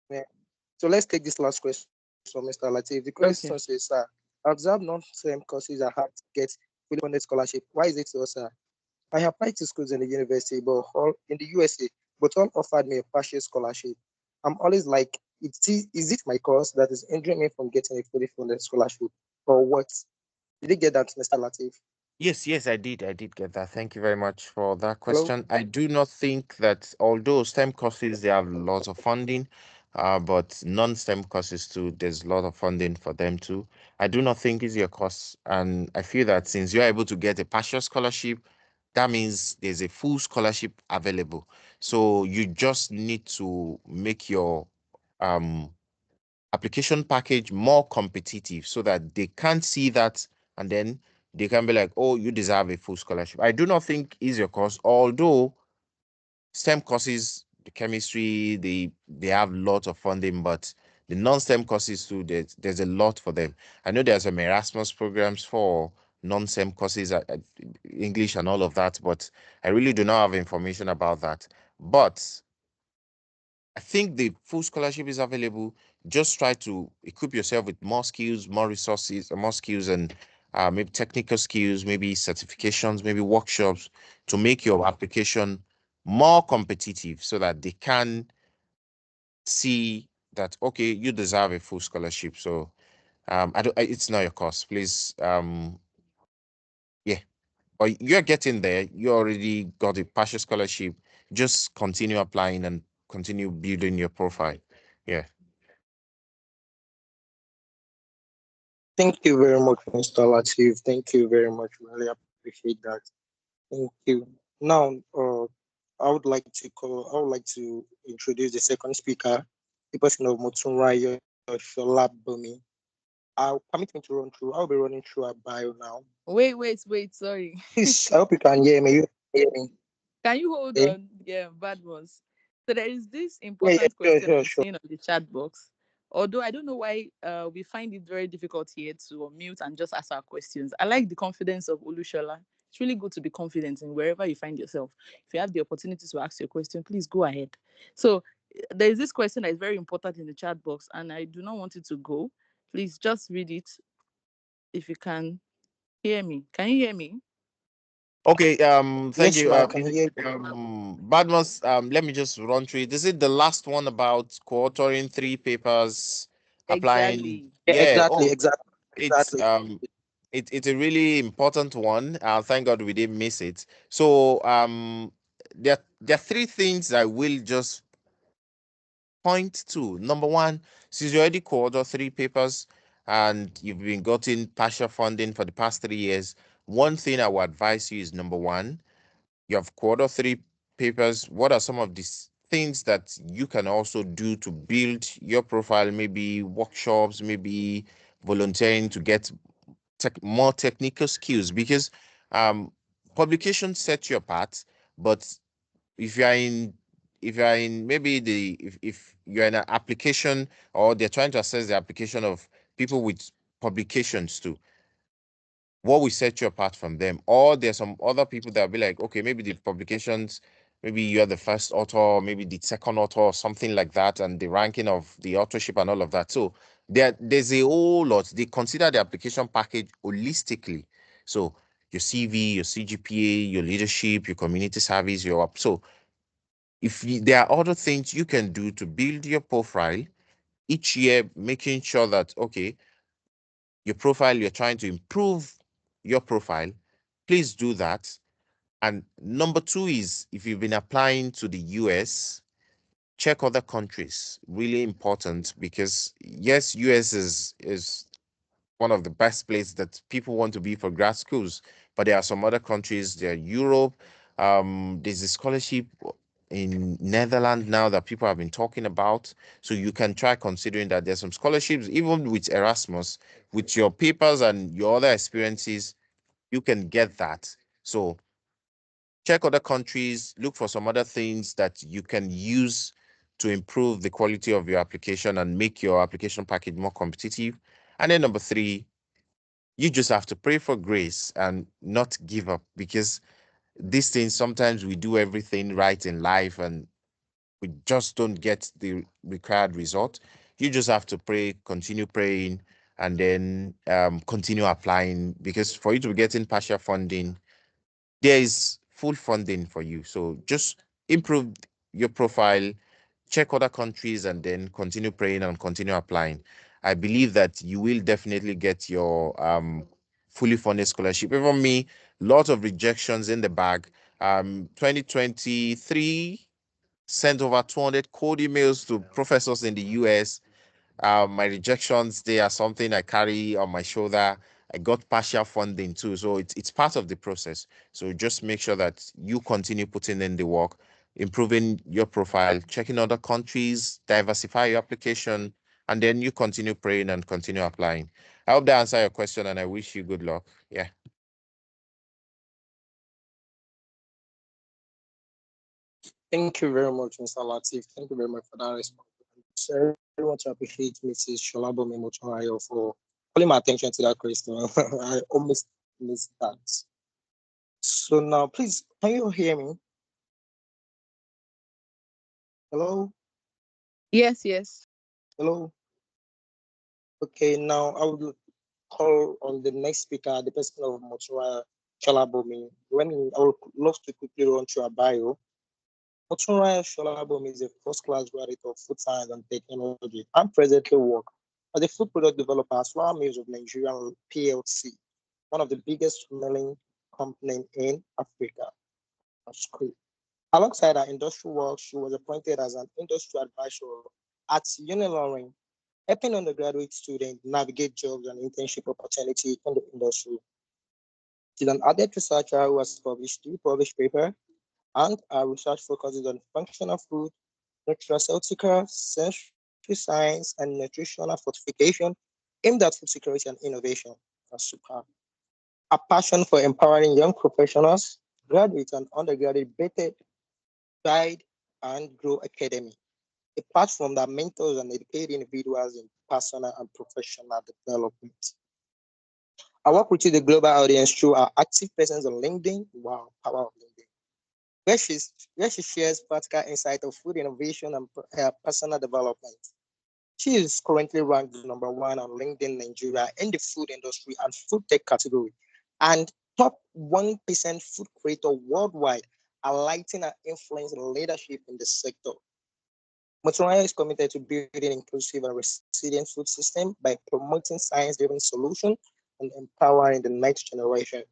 Yeah. So let's take this last question, Mr. Latif. The question says, Okay. I observed non-STEM courses are hard to get fully funded scholarship. Why is it so, sir? I applied to schools in the university, but all in the USA, but all offered me a partial scholarship. I'm always like, is it my course that is hindering me from getting a fully funded scholarship, or what? Did you get that, Mr. Latif? Yes, yes, I did. I did get that. Thank you very much for that Hello. question. I do not think that although STEM courses they have lots of funding, but non-STEM courses too, there's a lot of funding for them too. I do not think it's your course, and I feel that since you're able to get a partial scholarship, that means there's a full scholarship available. So you just need to make your um application package more competitive so that they can't see that and then they can be like, oh, you deserve a full scholarship. I do not think is your course, although STEM courses, the chemistry, they have lots of funding, but the non-STEM courses too, there's a lot for them. I know there's some Erasmus programs for non-STEM courses, English and all of that, but I really do not have information about that. But I think the full scholarship is available. Just try to equip yourself with more skills, more resources, more skills, and maybe technical skills, maybe certifications, maybe workshops to make your application more competitive so that they can see that, okay, you deserve a full scholarship. So it's not your cost. Please, yeah, but you're getting there. You already got a partial scholarship. Just continue applying and continue building your profile. Yeah. Thank you very much, Mr. Latif. Thank you very much. Really appreciate that. Thank you. Now, I would like to introduce the second speaker, the person of Motunrayo Sholabumi. I'll permit me to run through. I'll be running through a bio now. Wait. Sorry. Please, I hope you can hear me. You hear me? Can you hold Eh? on? Yeah, bad ones. So there is this Yeah, yeah, important sure, question sure, I'm sure. seeing on the chat box. Although I don't know why we find it very difficult here to unmute and just ask our questions. I like the confidence of Olushola. It's really good to be confident in wherever you find yourself. If you have the opportunity to ask your question, please go ahead. So there is this question that is very important in the chat box, and I do not want it to go. Please just read it if you can. hear me. Can you hear me? Okay, thank Yes, you. ma, I can hear you. Badmus, let me just run through it. Is it the last one about co-authoring three papers, applying? Exactly. Yeah, Yeah. exactly, Oh, exactly, it's exactly. it's a really important one. Thank God we didn't miss it. So there are three things I will just point to. Number one, since you already co-authored three papers and you've been getting partial funding for the past 3 years, one thing I would advise you is number one, you have quarter three papers. What are some of these things that you can also do to build your profile? Maybe workshops, maybe volunteering to get more technical skills, because um, publication sets you apart. But if you are in maybe if you're in an application, or they're trying to assess the application of people with publications too, what will set you apart from them? Or there's some other people that will be like, okay, maybe the publications, maybe you're the first author, maybe the second author, or something like that, and the ranking of the authorship and all of that. So there's a whole lot. They consider the application package holistically. So your CV, your CGPA, your leadership, your community service, your up. So there are other things you can do to build your profile each year, making sure that, okay, your profile, you're trying to improve your profile, please do that. And number two is, if you've been applying to the US, check other countries. Really important, because yes, US is one of the best places that people want to be for grad schools, but there are some other countries. There, Europe. There's a scholarship in Netherlands now that people have been talking about. So you can try considering that. There's some scholarships, even with Erasmus, with your papers and your other experiences, you can get that. So check other countries, look for some other things that you can use to improve the quality of your application and make your application package more competitive. And then number three, you just have to pray for grace and not give up, because these things, sometimes we do everything right in life and we just don't get the required result. You just have to pray, continue praying, and then continue applying, because for you to be getting partial funding, there is full funding for you. So just improve your profile, check other countries, and then continue praying and continue applying. I believe that you will definitely get your fully funded scholarship. Even me, lot of rejections in the bag. 2023 sent over 200 cold emails to professors in the US. My rejections, they are something I carry on my shoulder. I got partial funding too, so it's part of the process. So just make sure that you continue putting in the work, improving your profile, checking other countries, diversify your application, and then you continue praying and continue applying. I hope that answer your question, and I wish you good luck. Yeah. Thank you very much, Mr. Latif. Thank you very much for that response. So I really want to appreciate Mrs. Sholabo Memochorayo for calling my attention to that question. I almost missed that. So now, please, can you hear me? Hello? Yes, yes. Hello? Okay, now I would call on the next speaker, the person of Motura Shalabomi. I would love to quickly run through a bio. Motura Shalabomi is a first-class graduate of food science and technology and presently work as a food product developer at Flour Mills of Nigeria PLC, one of the biggest milling companies in Africa. That's great. Alongside her industrial work, she was appointed as an industry advisor at Uniloring, helping undergraduate students navigate jobs and internship opportunity in the industry. She's an added researcher who has published 3 published papers, and her research focuses on functional food, nutraceutical, sensory science, and nutritional fortification aimed at food security and innovation. That's super. A passion for empowering young professionals, graduates, and undergraduate guide and grow academy, a platform that mentors and educates individuals in personal and professional development. I work with the global audience through our active presence on LinkedIn. Wow, power of LinkedIn. Where she shares practical insight of food innovation and personal development. She is currently ranked number 1 on LinkedIn Nigeria in the food industry and food tech category, and top 1% food creator worldwide, highlighting our influence and leadership in the sector. Motoraya is committed to building inclusive and resilient food system by promoting science-driven solutions and empowering the next generation.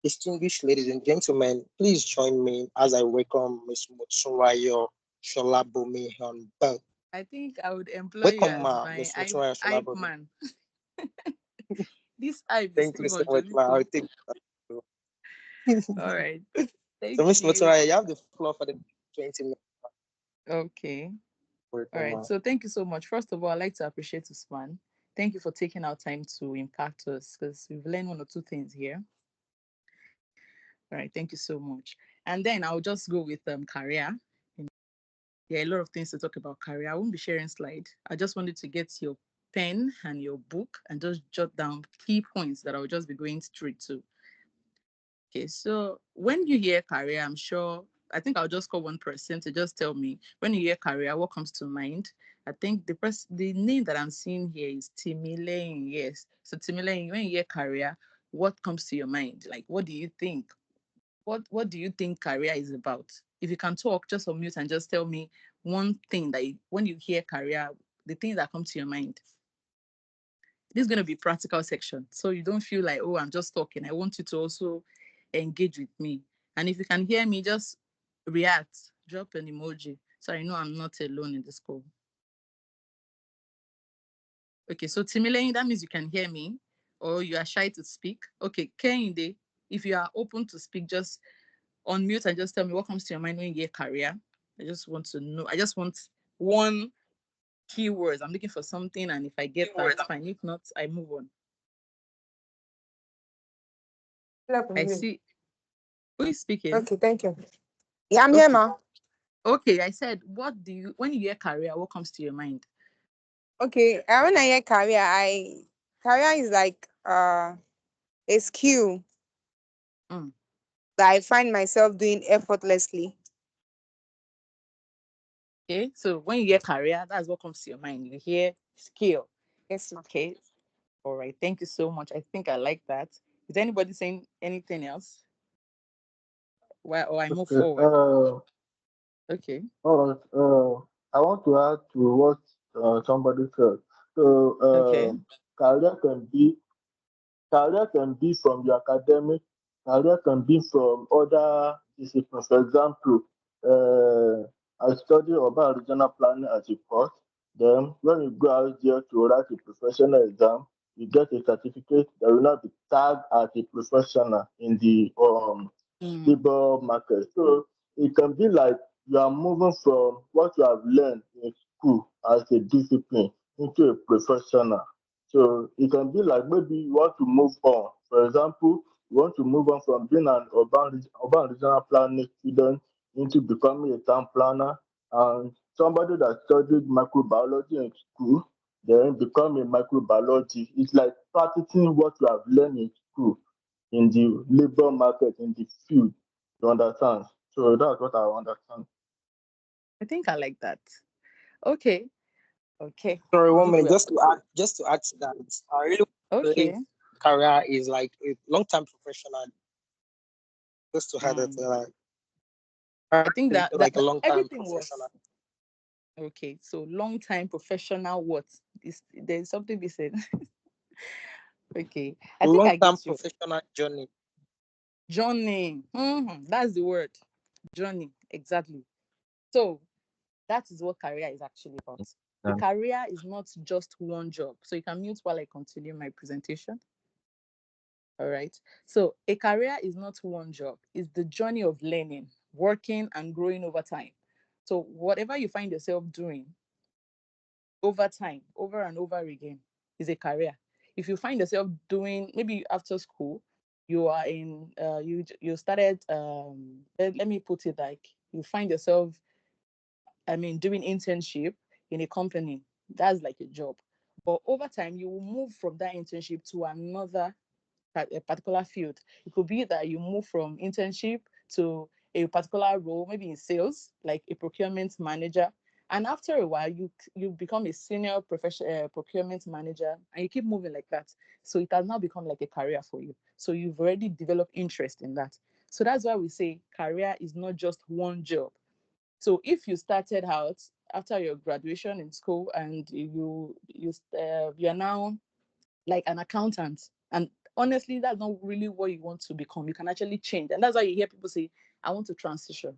Distinguished ladies and gentlemen, please join me as I welcome Ms. Motsunrayo Sholabumi Hanbang. I think I would employ you Welcome, as Ms. my Motsunrayo hype Sholabumi. man. This hype is Thank too you so much, much, ma. I'll Oluko. take All right. So, Thank Ms. you. Motsunrayo, you have the floor for the 20 minutes. Okay. All Welcome, right. ma. So thank you so much. First of all, I'd like to appreciate Usman. Thank you for taking our time to impact us because we've learned one or two things here. All right. Thank you so much. And then I'll just go with career. You know, there are a lot of things to talk about career. I won't be sharing slide. I just wanted to get your pen and your book and just jot down key points that I'll just be going straight to. Okay, so when you hear career, I'm sure, I think I'll just call one person to just tell me when you hear career, what comes to mind. I think the name that I'm seeing here is Timilein. Yes. So Timilein, when you hear career, what comes to your mind? Like, what do you think? What do you think career is about? If you can talk, just unmute and just tell me one thing that when you hear career, the things that come to your mind. This is going to be practical section, so you don't feel like, oh, I'm just talking. I want you to also engage with me. And if you can hear me, just react, drop an emoji, so I know I'm not alone in this call. Okay, so Timileyin, that means you can hear me, or you are shy to speak. Okay, Kehinde, if you are open to speak, just unmute and just tell me what comes to your mind when you hear career. I just want to know. I just want one keywords. I'm looking for something, and if I get that, fine. If not, I move on. I see. Who is speaking? Okay, thank you. Yeah, I'm here, Okay. ma. Okay, I said, what do you, when you hear career, what comes to your mind? Okay, when I hear career, career is like a skill Mm. that I find myself doing effortlessly. Okay, so when you hear career, that's what comes to your mind. You hear skill. Yes, ma. Okay, all right. Thank you so much. I think I like that. Is anybody saying anything else? Well, or I move Okay. forward. Okay. All right. I want to add to what somebody said. So, Okay. career can be career can be from the academic, career can be from other disciplines. For example, I study urban regional planning as a course. Then, when you go out there to write a professional exam, you get a certificate that will not be tagged as a professional in the Mm. labor market. So it can be like you are moving from what you have learned in school as a discipline into a professional. So it can be like maybe you want to move on. For example, you want to move on from being an urban regional planning student into becoming a town planner, and somebody that studied microbiology in school then become a microbiologist. It's like practicing what you have learned in school in the labor market, in the field. You understand? So that's what I understand. I think I like that. Okay. Okay. Sorry, You one did minute. well. Just to add to that, I really believe Okay. career is like a long-term professional. Just to add it, Mm. I career think is that like a long-time everything professional. was okay. So long time professional what? There's something we said. Okay. I think I Long-term get you. professional journey. Journey. That's the word. Journey. Exactly. So that is what career is actually about. A career is not just one job. So you can mute while I continue my presentation. All right. So a career is not one job, it's the journey of learning, working, and growing over time. So whatever you find yourself doing over time, over and over again, is a career. If you find yourself doing maybe after school, you are in you started let me put it like you find yourself, I mean, doing internship in a company, that's like a job. But over time, you will move from that internship to another a particular field. It could be that you move from internship to a particular role, maybe in sales, like a procurement manager, And after a while, you become a senior professional procurement manager, and you keep moving like that. So it has now become like a career for you. So you've already developed interest in that. So that's why we say career is not just one job. So if you started out after your graduation in school and you're now like an accountant, and honestly, that's not really what you want to become. You can actually change, and that's why you hear people say, "I want to transition."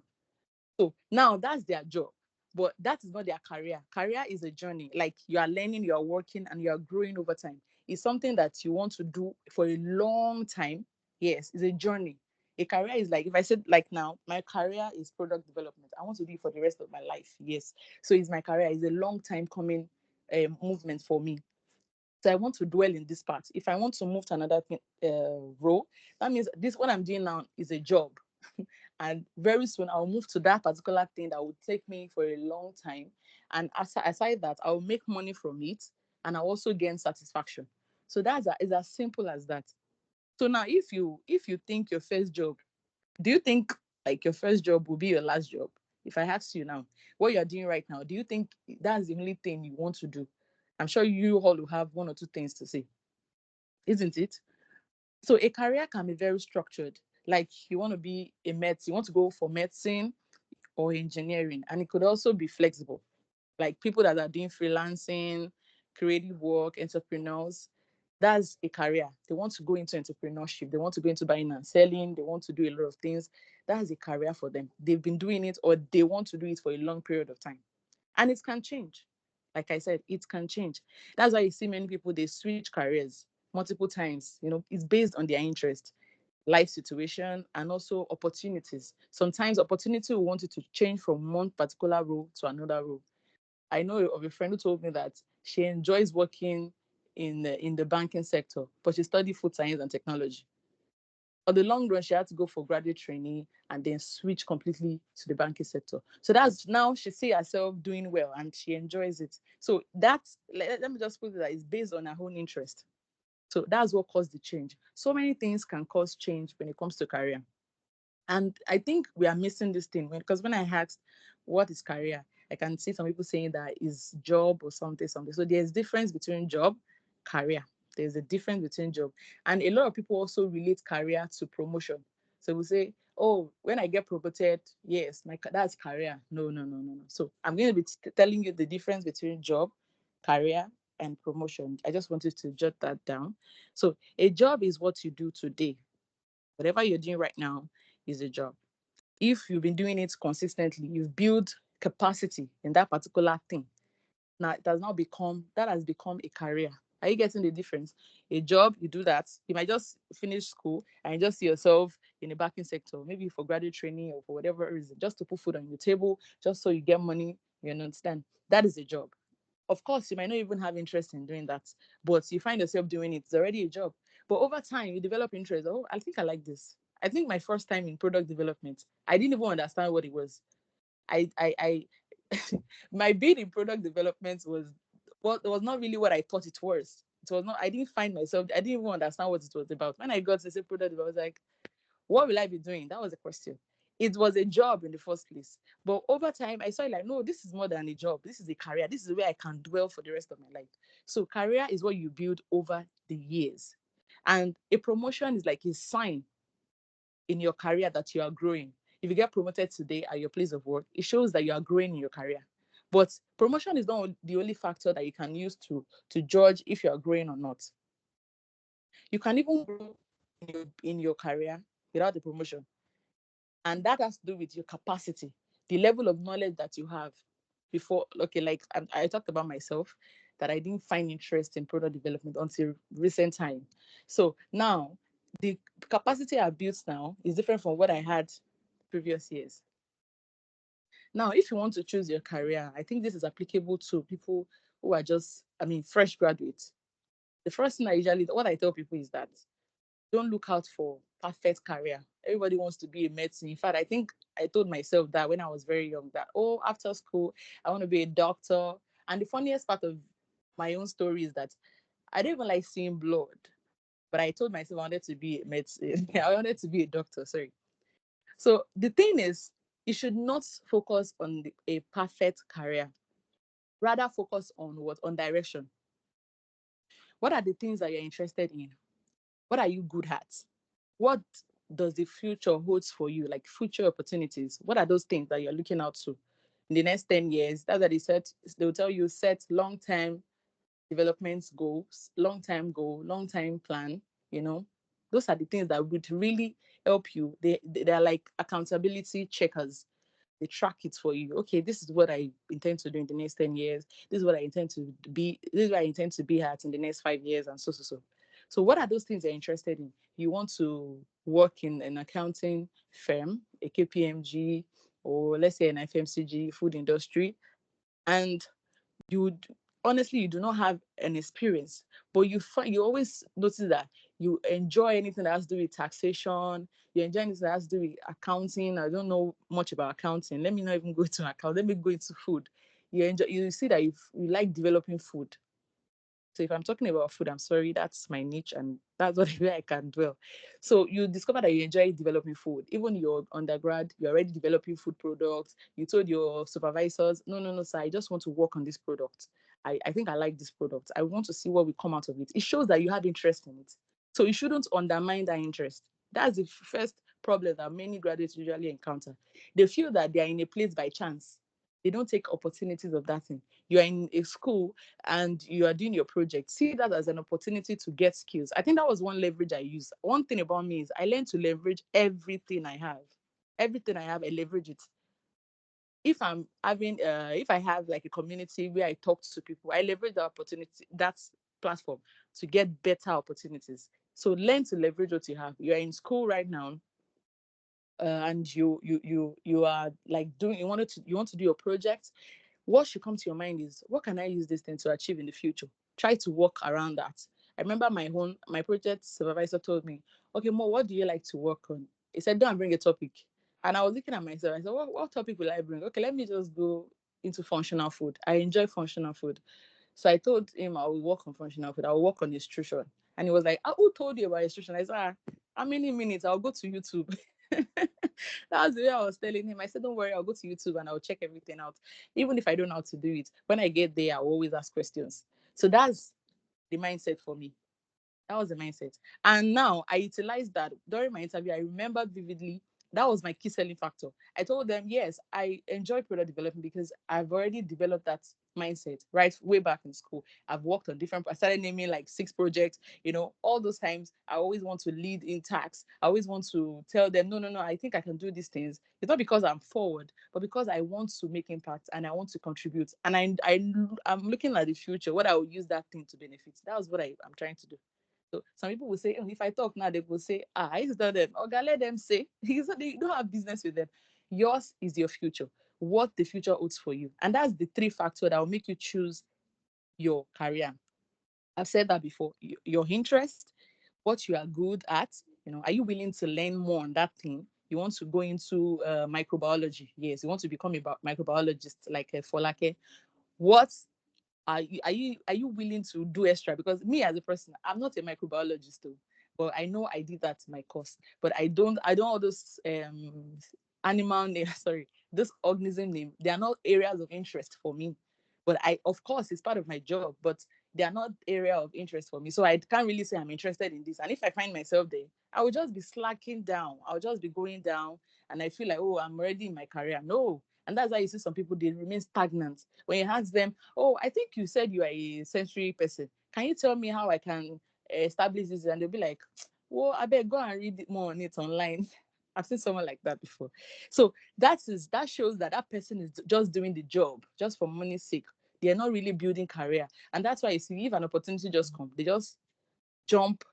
So now that's their job, but that is not their career. Career is a journey. Like you are learning, you are working, and you are growing over time. It's something that you want to do for a long time. Yes, it's a journey. A career is like, if I said like now, my career is product development. I want to do it for the rest of my life. Yes. So it's my career. It's a long time coming movement for me. So I want to dwell in this part. If I want to move to another role, that means this what I'm doing now is a job. And very soon I'll move to that particular thing that will take me for a long time. And aside that, I'll make money from it, and I'll also gain satisfaction. So it's as simple as that. So now if you think your first job, do you think like your first job will be your last job? If I ask you now, what you're doing right now, do you think that's the only thing you want to do? I'm sure you all will have one or two things to say, isn't it? So a career can be very structured. Like you want to be a medicine, you want to go for medicine or engineering, and it could also be flexible. Like people that are doing freelancing, creative work, entrepreneurs, that's a career. They want to go into entrepreneurship, they want to go into buying and selling, they want to do a lot of things. That's a career for them. They've been doing it or they want to do it for a long period of time. And it can change. Like I said, it can change. That's why you see many people, they switch careers multiple times. It's based on their interest, life situation, and also opportunities. Sometimes opportunity will want you to change from one particular role to another role. I know of a friend who told me that she enjoys working in the banking sector, but she studied food science and technology. On the long run, she had to go for graduate training and then switch completely to the banking sector. So that's now she see herself doing well and she enjoys it. So that's let me just put it that it's based on her own interest. So that's what caused the change. So many things can cause change when it comes to career. And I think we are missing this thing because when I asked what is career, I can see some people saying that is job or something, something. So there's difference between job, career. There's a difference between job. And a lot of people also relate career to promotion. So we say, oh, when I get promoted, yes, that's career. No, no, no, no, no. So I'm going to be telling you the difference between job, career, and promotion. I just wanted to jot that down. So a job is what you do today. Whatever you're doing right now is a job. If you've been doing it consistently, you've built capacity in that particular thing. Now it has now become that has become a career. Are you getting the difference? A job, you do that. You might just finish school and you just see yourself in the banking sector, maybe for graduate training or for whatever reason, just to put food on your table, just so you get money. You understand? That is a job. Of course, you might not even have interest in doing that, but you find yourself doing it. It's already a job. But over time, you develop interest. Oh, I think I like this. I think my first time in product development, I didn't even understand what it was. I my bid in product development was not really what I thought it was. It was not. I didn't find myself. I didn't even understand what it was about. When I got to say product development, I was like, what will I be doing? That was the question. It was a job in the first place. But over time, I saw it like, no, this is more than a job. This is a career. This is where I can dwell for the rest of my life. So career is what you build over the years. And a promotion is like a sign in your career that you are growing. If you get promoted today at your place of work, it shows that you are growing in your career. But promotion is not the only factor that you can use to judge if you are growing or not. You can even grow in your career without the promotion. And that has to do with your capacity, the level of knowledge that you have before. Okay, like I talked about myself, that I didn't find interest in product development until recent time. So now the capacity I built now is different from what I had previous years. Now, if you want to choose your career, I think this is applicable to people who are just, fresh graduates. The first thing what I tell people is that don't look out for perfect career. Everybody wants to be a medicine. In fact, I think I told myself that when I was very young, that, oh, after school, I want to be a doctor. And the funniest part of my own story is that I didn't even like seeing blood, but I told myself I wanted to be a medicine. I wanted to be a doctor, sorry. So the thing is, you should not focus on a perfect career. Rather focus on what? On direction. What are the things that you're interested in? What are you good at? What does the future holds for you? Like future opportunities. What are those things that you're looking out to in the next 10 years? That's what they said. They'll tell you set long-term development goals, long-term goal, long-term plan, you know. Those are the things that would really help you. They're like accountability checkers. They track it for you. Okay, this is what I intend to do in the next 10 years. This is what I intend to be, this is what I intend to be at in the next 5 years, and so so so. So what are those things you're interested in? You want to work in an accounting firm, a KPMG, or let's say an FMCG food industry, and you would honestly you do not have an experience, but you always notice that you enjoy anything that has to do with taxation, you enjoy anything that has to do with accounting. I don't know much about accounting, let me not even go to account, let me go into food. You see that if you like developing food. So if I'm talking about food, I'm sorry, that's my niche and that's what where I can dwell. So you discover that you enjoy developing food. Even your undergrad, you're already developing food products. You told your supervisors, no, no, no, sir, I just want to work on this product. I think I like this product. I want to see what will come out of it. It shows that you have interest in it. So you shouldn't undermine that interest. That's the first problem that many graduates usually encounter. They feel that they are in a place by chance. They don't take opportunities of that thing. You are in a school and you are doing your project, see that as an opportunity to get skills. I think that was one leverage I use. One thing about me is I learned to leverage everything I have. Everything I have, I leverage it. If I have like a community where I talk to people, I leverage that opportunity, that platform to get better opportunities. So learn to leverage what you have. You are in school right now, and you are like doing you want to do your project. What should come to your mind is, what can I use this thing to achieve in the future? Try to work around that. I remember my project supervisor told me, okay, Mo, what do you like to work on? He said, don't bring a topic. And I was looking at myself. I said, what topic will I bring? Okay, let me just go into functional food. I enjoy functional food. So I told him I will work on functional food. I will work on nutrition. And he was like, who told you about nutrition? I said, how many minutes? I'll go to YouTube. That's the way I was telling him. I said, don't worry, I'll go to YouTube and I'll check everything out. Even if I don't know how to do it, when I get there, I'll always ask questions. So that's the mindset for me. That was the mindset. And now I utilized that during my interview. I remember vividly that was my key selling factor. I told them, yes, I enjoy product development because I've already developed that mindset right way back in school. I've worked on I started naming like 6 projects, all those times I always want to lead in tax. I always want to tell them, no, no, no, I think I can do these things. It's not because I'm forward, but because I want to make impact and I want to contribute. And I'm looking at the future, what I will use that thing to benefit. That was what I'm trying to do. So some people will say, oh, if I talk now, they will say, I used to tell them, okay, let them say. They don't have business with them. Yours is your future, what the future holds for you. And that's the 3 factors that will make you choose your career. I've said that before. Your interest, what you are good at, are you willing to learn more on that thing? You want to go into microbiology. Yes, you want to become a microbiologist like Folake. What are you willing to do extra? Because me as a person, I'm not a microbiologist though, but I know I did that to my course. But I don't all those animal name sorry, this organism name, they are not areas of interest for me. But I, of course, it's part of my job, but they are not area of interest for me. So I can't really say I'm interested in this. And if I find myself there, I will just be slacking down. I'll just be going down and I feel like, oh, I'm already in my career. No. And that's why you see some people, they remain stagnant. When you ask them, oh, I think you said you are a sensory person. Can you tell me how I can establish this? And they'll be like, well, I better go and read more on it online. I've seen someone like that before. So that shows that that person is just doing the job just for money's sake. They're not really building career. And that's why you see, if an opportunity just comes, jump,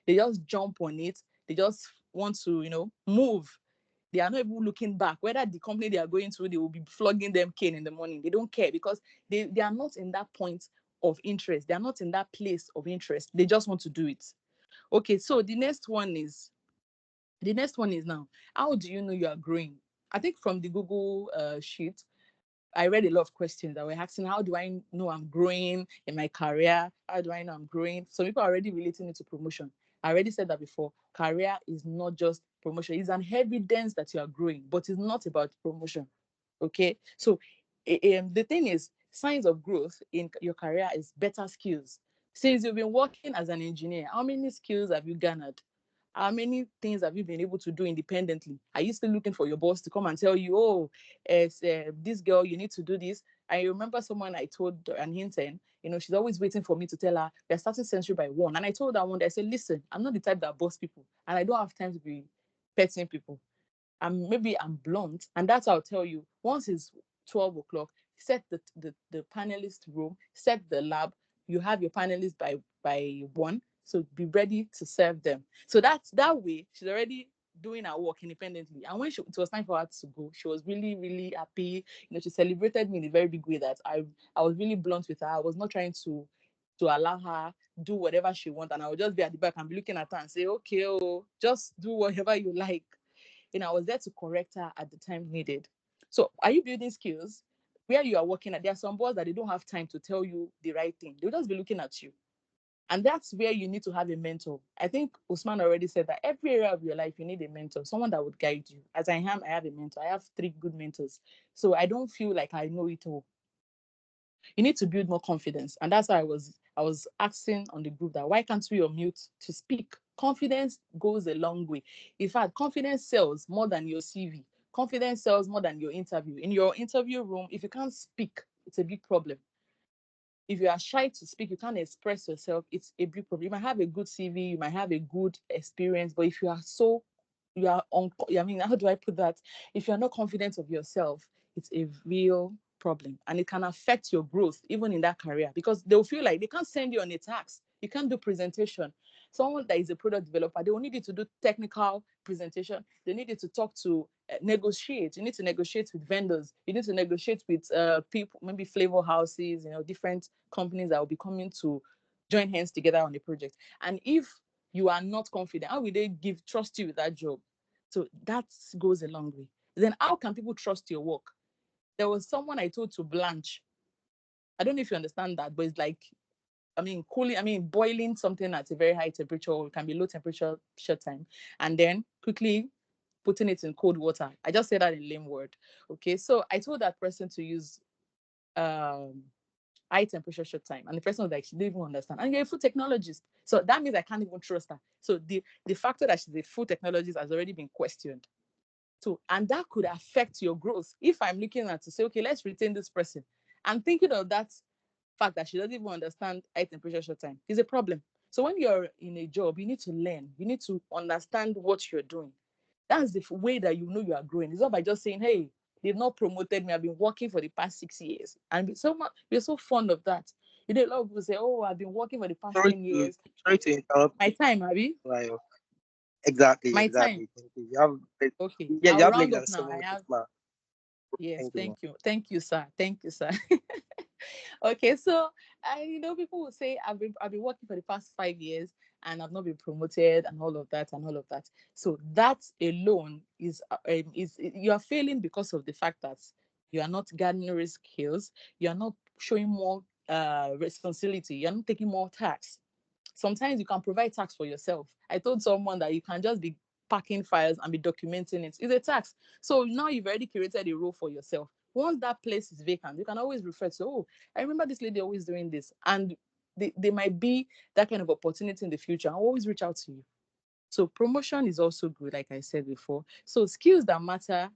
they just jump on it. They just want to, move. They are not even looking back. Whether the company they are going to, they will be flogging them cane in the morning. They don't care because they are not in that point of interest. They are not in that place of interest. They just want to do it. Okay, so the next one is now, how do you know you are growing? I think from the Google sheet, I read a lot of questions that were asking, how do I know I'm growing in my career? How do I know I'm growing? So people are already relating it to promotion. I already said that before. Career is not just promotion. It's an evidence that you are growing, but it's not about promotion. Okay. So the thing is, signs of growth in your career is better skills. Since you've been working as an engineer, how many skills have you garnered? How many things have you been able to do independently? Are you still looking for your boss to come and tell you, oh, it's, this girl, you need to do this? I remember someone I told an intern, she's always waiting for me to tell her we're starting sensory by 1. And I told her one day, I said, listen, I'm not the type that boss people, and I don't have time to be petting people. Maybe I'm blunt, and that's how I'll tell you. Once it's 12 o'clock, set the panelist room, set the lab. You have your panelists by 1, so be ready to serve them. So that's that way. She's already doing her work independently. And when it was time for her to go, she was really, really happy. She celebrated me in a very big way. That I was really blunt with her. I was not trying to allow her do whatever she wants, and I would just be at the back and be looking at her and say, okay, oh, just do whatever you like. I was there to correct her at the time needed. So are you building skills where you are working at? There are some boys that they don't have time to tell you the right thing. They'll just be looking at you. And that's where you need to have a mentor. I think Usman already said that every area of your life, you need a mentor, someone that would guide you. As I have a mentor. I have 3 good mentors. So I don't feel like I know it all. You need to build more confidence. And that's why I was asking on the group that why can't we unmute to speak? Confidence goes a long way. In fact, confidence sells more than your CV. Confidence sells more than your interview. In your interview room, if you can't speak, it's a big problem. If you are shy to speak, you can't express yourself, it's a big problem. You might have a good CV, you might have a good experience, but if you are on, I mean, how do I put that? If you're not confident of yourself, it's a real problem, and it can affect your growth even in that career, because they'll feel like they can't send you on a task. You can't do presentation. Someone that is a product developer, they will need you to do technical presentation. They need you to talk to negotiate. You need to negotiate with vendors. You need to negotiate with people, maybe flavor houses, different companies that will be coming to join hands together on the project. And if you are not confident, how will they trust you with that job? So that goes a long way. Then how can people trust your work? There was someone I told to blanch. I don't know if you understand that, but it's like, boiling something at a very high temperature, or it can be low temperature short time, and then quickly putting it in cold water. I just said that in lame word. Okay, so I told that person to use um high temperature short time, and the person was like, she didn't even understand. And you're a food technologist, so that means I can't even trust her. So the factor that she's a food technologist has already been questioned. So, and that could affect your growth. If I'm looking at to say, okay, let's retain this person, I'm thinking of that fact that she doesn't even understand high temperature short time is a problem. So when you're in a job, you need to learn, you need to understand what you're doing. That's the way that you know you are growing. It's not by just saying, hey, they've not promoted me, I've been working for the past 6 years, and we're so fond of that. A lot of people say, oh, I've been working for the past Sorry 10 to years sorry to interrupt My you. time, Abby. Like, exactly, My time. exactly. Thank you. You have Okay, yeah, you I'll have less round than up now. I 7 minutes have now. Yes, Thank you, man. thank you, sir, thank you, sir. Okay, so people will say I've been working for the past 5 years and I've not been promoted and all of that and all of that. So that alone is you are failing because of the fact that you are not garnering skills, you are not showing more responsibility, you're not taking more tasks. Sometimes you can provide tax for yourself. I told someone that you can just be packing files and be documenting it. It's a tax. So now you've already created a role for yourself. Once that place is vacant, you can always refer to, oh, I remember this lady always doing this. And they might be that kind of opportunity in the future. I'll always reach out to you. So promotion is also good, like I said before. So skills that matter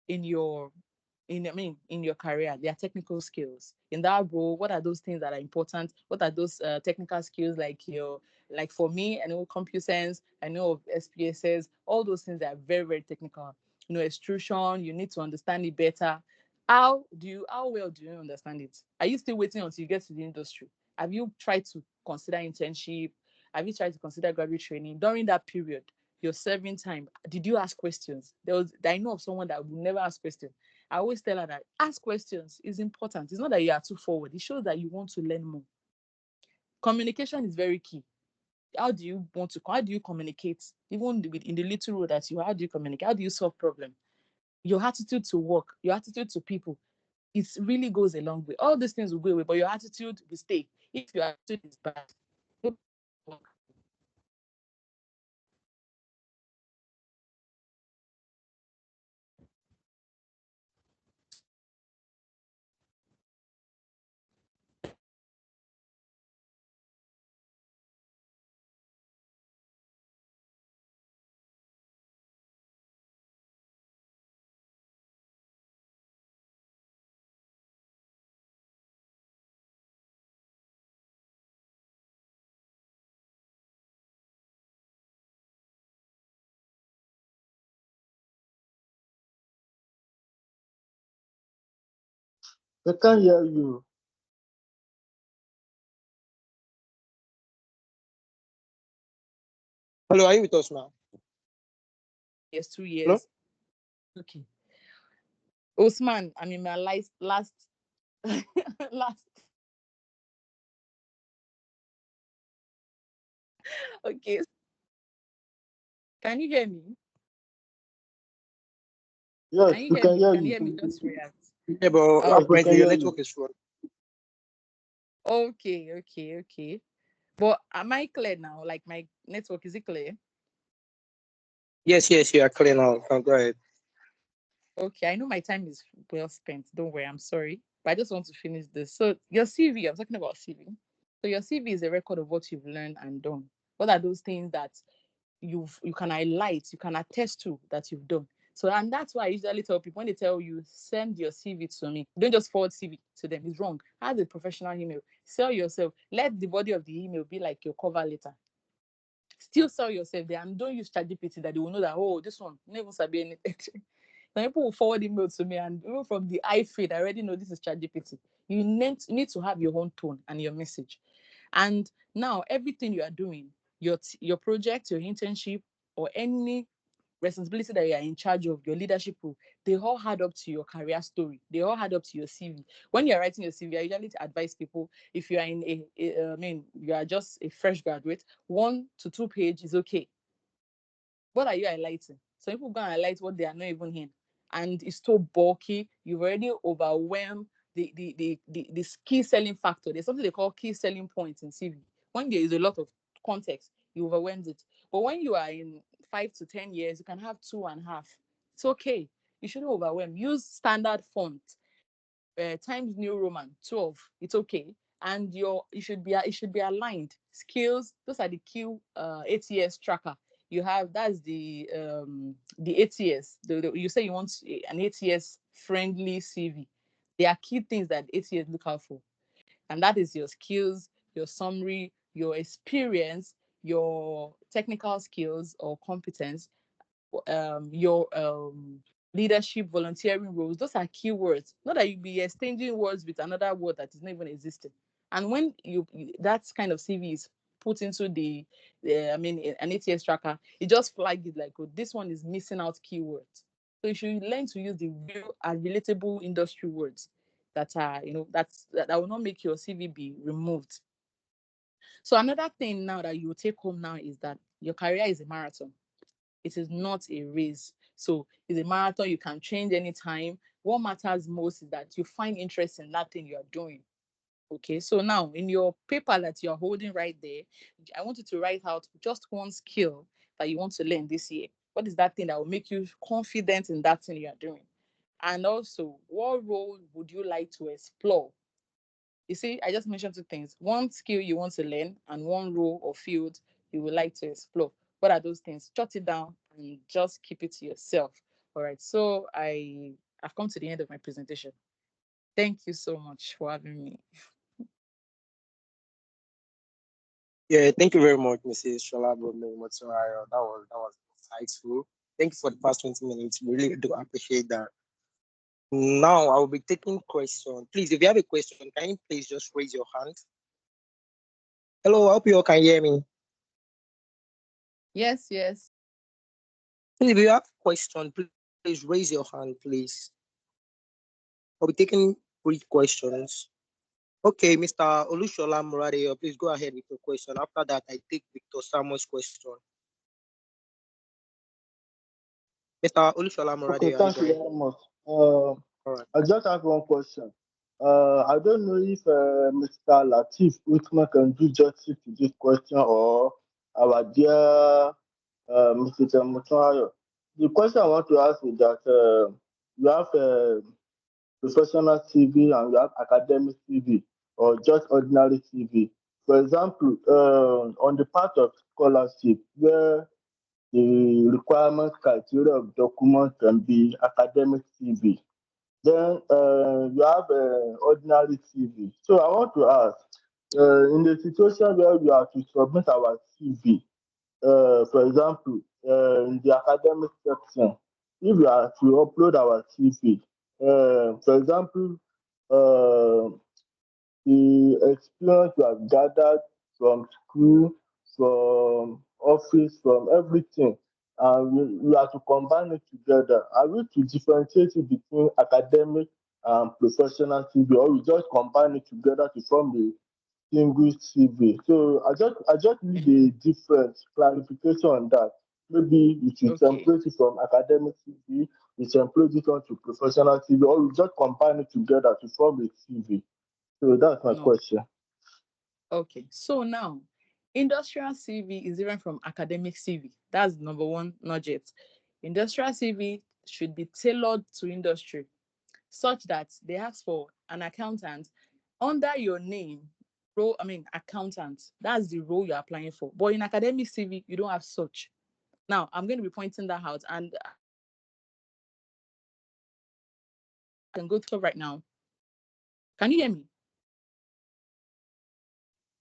in your in your career, they are technical skills. In that role, what are those things that are important? What are those technical skills, like for me, I know CompuSense, I know of SPSS, all those things that are very, very technical. Extrusion, you need to understand it better. How well do you understand it? Are you still waiting until you get to the industry? Have you tried to consider internship? Have you tried to consider graduate training during that period? Your serving time, did you ask questions? I know of someone that would never ask questions. I always tell her that ask questions is important. It's not that you are too forward. It shows that you want to learn more. Communication is very key. How do you communicate? Even in the little role that how do you communicate? How do you solve problems? Your attitude to work, your attitude to people, it really goes a long way. All these things will go away, but your attitude will stay. If your attitude is bad, I can't hear you. Hello, are you with us now? Yes, 2 Hello? years. Okay. Osman, I mean my last last. Okay. Can you hear me? Yes, Can you we hear can me? hear Can you you. hear me? Just react. Yeah, but Yes, we can apparently your hear you. network is short. Okay, okay, okay. But am I clear now? Like my network, is it clear? Yes, you are clear now. Go ahead. Okay, I know my time is well spent. Don't worry, I'm sorry. But I just want to finish this. So your CV, I'm talking about CV. So your CV is a record of what you've learned and done. What are those things that you can highlight, you can attest to that you've done? So and that's why I usually tell people when they tell you send your CV to me, don't just forward CV to them. It's wrong. Have a professional email. Sell yourself. Let the body of the email be like your cover letter. Still sell yourself there and don't use ChatGPT that they will know that oh this one never sabi anything. Some people will forward email to me and even from the iFeed, I already know this is ChatGPT. You need to have your own tone and your message. And now everything you are doing, your project, your internship, or any responsibility that you are in charge of, your leadership role, they all add up to your career story. They all add up to your CV. When you're writing your CV, I usually advise people if you are in I mean, you are just a fresh graduate, 1 to 2 page is okay. What are you highlighting? Some people go and highlight what they are not even in, and it's so bulky. You've already overwhelmed the key selling factor. There's something they call key selling points in CV. When there is a lot of context, you overwhelmed it. But when you are in 5 to 10 years, you can have 2.5. It's okay. You shouldn't overwhelm. Use standard font, Times New Roman 12. It's okay. And it should be aligned. Skills, those are the key ATS tracker. You have that's the ATS. You say you want an ATS friendly CV. There are key things that ATS look out for, and that is your skills, your summary, your experience, your technical skills or competence, your leadership, volunteering roles. Those are keywords. Not that you be exchanging words with another word that is not even existing. And when that kind of CV is put into I mean, an ATS tracker, it just flags it like, oh, this one is missing out keywords. So you should learn to use the real and relatable industry words that are, that will not make your CV be removed. So another thing now that you take home now is that your career is a marathon. It is not a race. So it's a marathon. You can change anytime. What matters most is that you find interest in that thing you are doing. Okay. So now in your paper that you're holding right there, I want you to write out just one skill that you want to learn this year. What is that thing that will make you confident in that thing you are doing? And also, what role would you like to explore? You see, I just mentioned two things: one skill you want to learn, and one role or field you would like to explore. What are those things? Jot it down and just keep it to yourself. All right. So I've come to the end of my presentation. Thank you so much for having me. Yeah, thank you very much, Mrs. Shola Motsurayo. That was insightful. Thank you for the past 20 minutes. Really do appreciate that. Now I will be taking questions. Please, if you have a question, can you please just raise your hand? Hello, I hope you all can hear me. Yes, yes. Please, if you have a question, please raise your hand, please. I'll be taking 3 questions. Okay, Mr. Olushola Murade, please go ahead with your question. After that, I take Victor Samuel's question. Mr. Olushola Okay, Murade, are you thank you there? very much. All right. I just have one question. I don't know if Mr. Latif Uthman can do justice to this question or our dear Mr. Mutuayo. The question I want to ask is that you have professional CV and you have academic CV or just ordinary CV. For example, on the part of scholarship, where the requirement criteria of document can be academic CV. Then you have ordinary CV. So I want to ask, in the situation where we have to submit our CV, for example, in the academic section, if we are to upload our CV, for example, uh, the experience you have gathered from school, from office, from everything, and we are to combine it together. Are we to differentiate it between academic and professional CV, or we just combine it together to form the single CV? So I just need Mhm. a different clarification on that. Maybe we should Okay. separate it from academic CV, we separate it onto professional CV, or we just combine it together to form a CV. So that's my No. question. Okay. So now, industrial CV is different from academic CV. That's number one nugget. Industrial CV should be tailored to industry, such that they ask for an accountant under your name. Role, I mean, accountant. That's the role you're applying for. But in academic CV, you don't have such. Now, I'm going to be pointing that out, and I can go through right now. Can you hear me?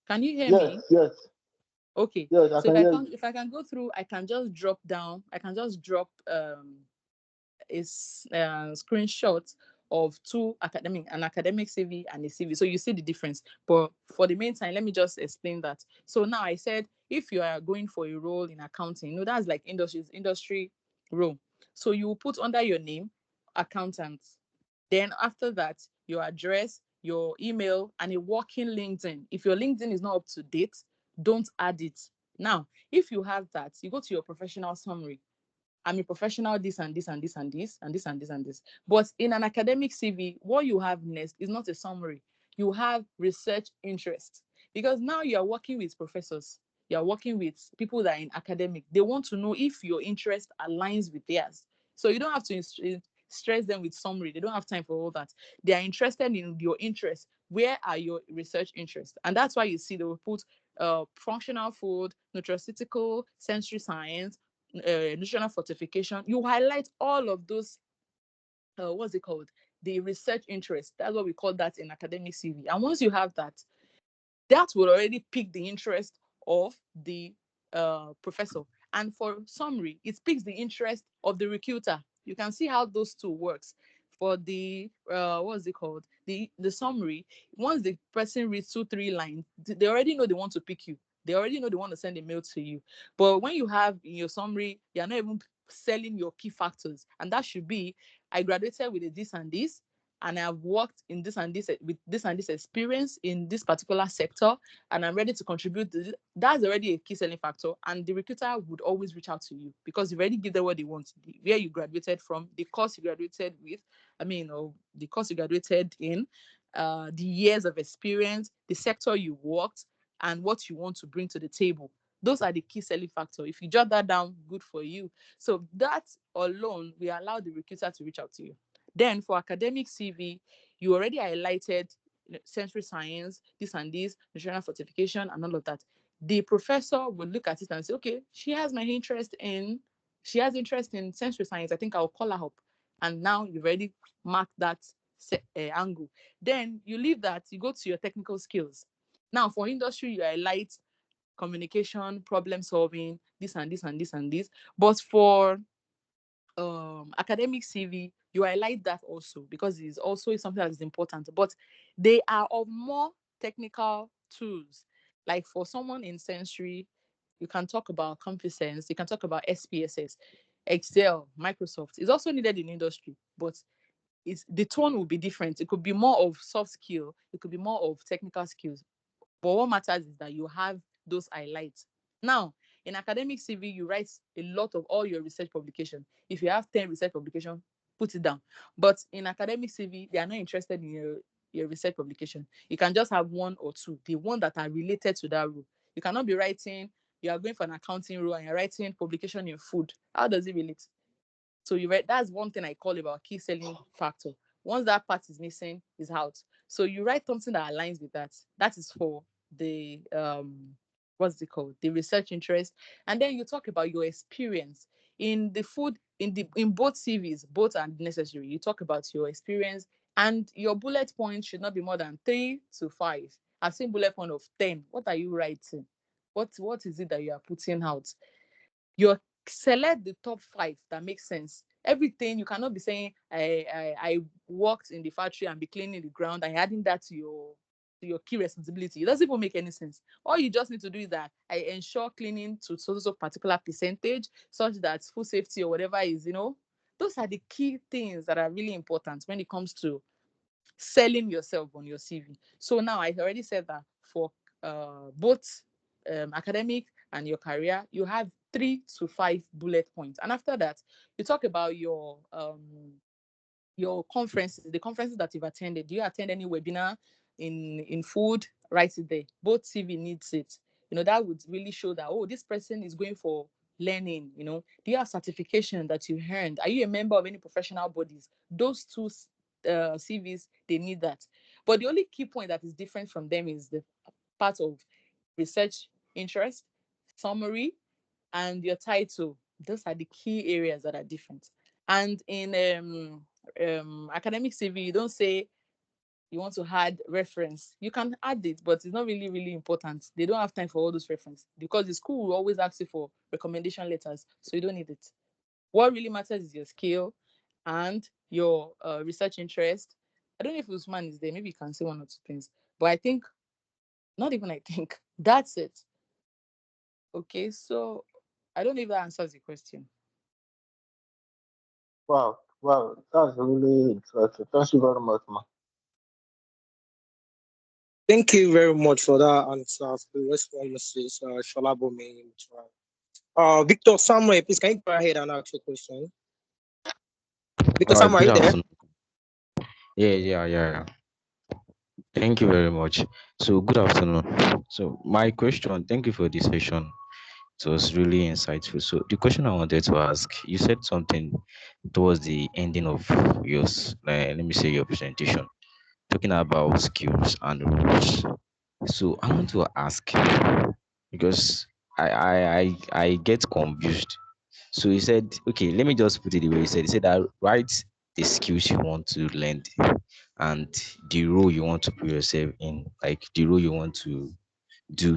Can you hear Yes, me? yes, Okay. yes, I So if can I hear can you. if I can go through, I can just drop down. I can just drop is screenshot of two academic an academic CV and a CV. So you see the difference. But for the meantime, let me just explain that. So now I said if you are going for a role in accounting, that's like industry role. So you will put under your name accountant. Then after that, your address, your email, and a working LinkedIn. If your LinkedIn is not up to date, don't add it. Now, if you have that, you go to your professional summary. I'm a professional, this and this and this and this and this and this and this. But in an academic CV, what you have next is not a summary. You have research interest. Because now you are working with professors, you are working with people that are in academic. They want to know if your interest aligns with theirs. So you don't have to stress them with summary. They don't have time for all that. They are interested in your interest. Where are your research interests? And that's why you see they will put functional food, nutraceutical, sensory science, nutritional fortification. You highlight all of those, what's it called? The research interest. That's what we call that in academic CV. And once you have that, that will already pique the interest of the professor. And for summary, it piques the interest of the recruiter. You can see how those two works. For the what's it called? The summary, once the person reads 2, 3 lines, they already know they want to pick you. They already know they want to send a mail to you. But when you have in your summary, you're not even selling your key factors. And that should be, I graduated with a this and this, and I've worked in this and this with this and this experience in this particular sector, and I'm ready to contribute to this. That's already a key selling factor, and the recruiter would always reach out to you because you already give them what they want, where you graduated from, the course you graduated with, or the course you graduated in, the years of experience, the sector you worked, and what you want to bring to the table. Those are the key selling factor. If you jot that down, good for you. So that alone will allow the recruiter to reach out to you. Then for academic CV, you already highlighted sensory science, this and this, nutritional fortification, and all of that. The professor will look at it and say, okay, she has interest in sensory science. I think I'll call her up. And now you've already marked that angle. Then you leave that, you go to your technical skills. Now for industry, you highlight communication, problem solving, this and this and this and this. But for academic CV, you highlight that also because it's also something that is important. But they are of more technical tools. Like for someone in sensory, you can talk about competence, you can talk about SPSS, Excel, Microsoft. It's also needed in industry, but the tone will be different. It could be more of soft skill, it could be more of technical skills. But what matters is that you have those highlights. Now, in academic CV, you write a lot of all your research publication. If you have 10 research publication, put it down. But in academic CV, they are not interested in your research publication. You can just have one or two, the one that are related to that role. You cannot be writing, you are going for an accounting role and you're writing publication in food. How does it relate? So you write, that's one thing I call about key selling factor. Once that part is missing, is out. So you write something that aligns with that. That is for the what's it called? The research interest. And then you talk about your experience in the food, in both CVs, both are necessary. You talk about your experience, and your bullet points should not be more than 3 to 5. I've seen bullet point of 10. What are you writing? What is it that you are putting out? You select the top 5 that make sense. Everything, you cannot be saying I worked in the factory and be cleaning the ground and adding that to your key responsibility. It doesn't even make any sense. All you just need to do is that I ensure cleaning to so particular percentage, such that food safety or whatever is, those are the key things that are really important when it comes to selling yourself on your CV. So now I already said that for both academic and your career, you have 3 to 5 bullet points, and after that, you talk about your conferences, the conferences that you've attended. Do you attend any webinar in food? Write it there. Both CV needs it. That would really show that, oh, this person is going for learning. Do you have certification that you earned? Are you a member of any professional bodies? Those two CVs, they need that. But the only key point that is different from them is the part of research interest, summary, and your title. Those are the key areas that are different. And in academic CV, you don't say you want to add reference. You can add it, but it's not really, really important. They don't have time for all those reference because the school will always ask you for recommendation letters, so you don't need it. What really matters is your skill and your research interest. I don't know if Usman is there. Maybe you can say one or two things, but I think, not even I think, that's it. Okay, so I don't know if that answers the question. Wow, wow, that's really interesting. Thank you very much, ma. Thank you very much for that answer. The next one, Mrs. Shalabome. Victor Samuel, please can you go ahead and ask your question? Victor All right, Samuel, are good you there? afternoon. Yeah. Thank you very much. So, good afternoon. So, my question, thank you for this session. It was really insightful. So, the question I wanted to ask, you said something towards the ending of yours, let me say your presentation, talking about skills and rules. So, I want to ask because I get confused. So he said, okay, let me just put it the way he said. He said that write the skills you want to learn and the role you want to put yourself in, like the role you want to do.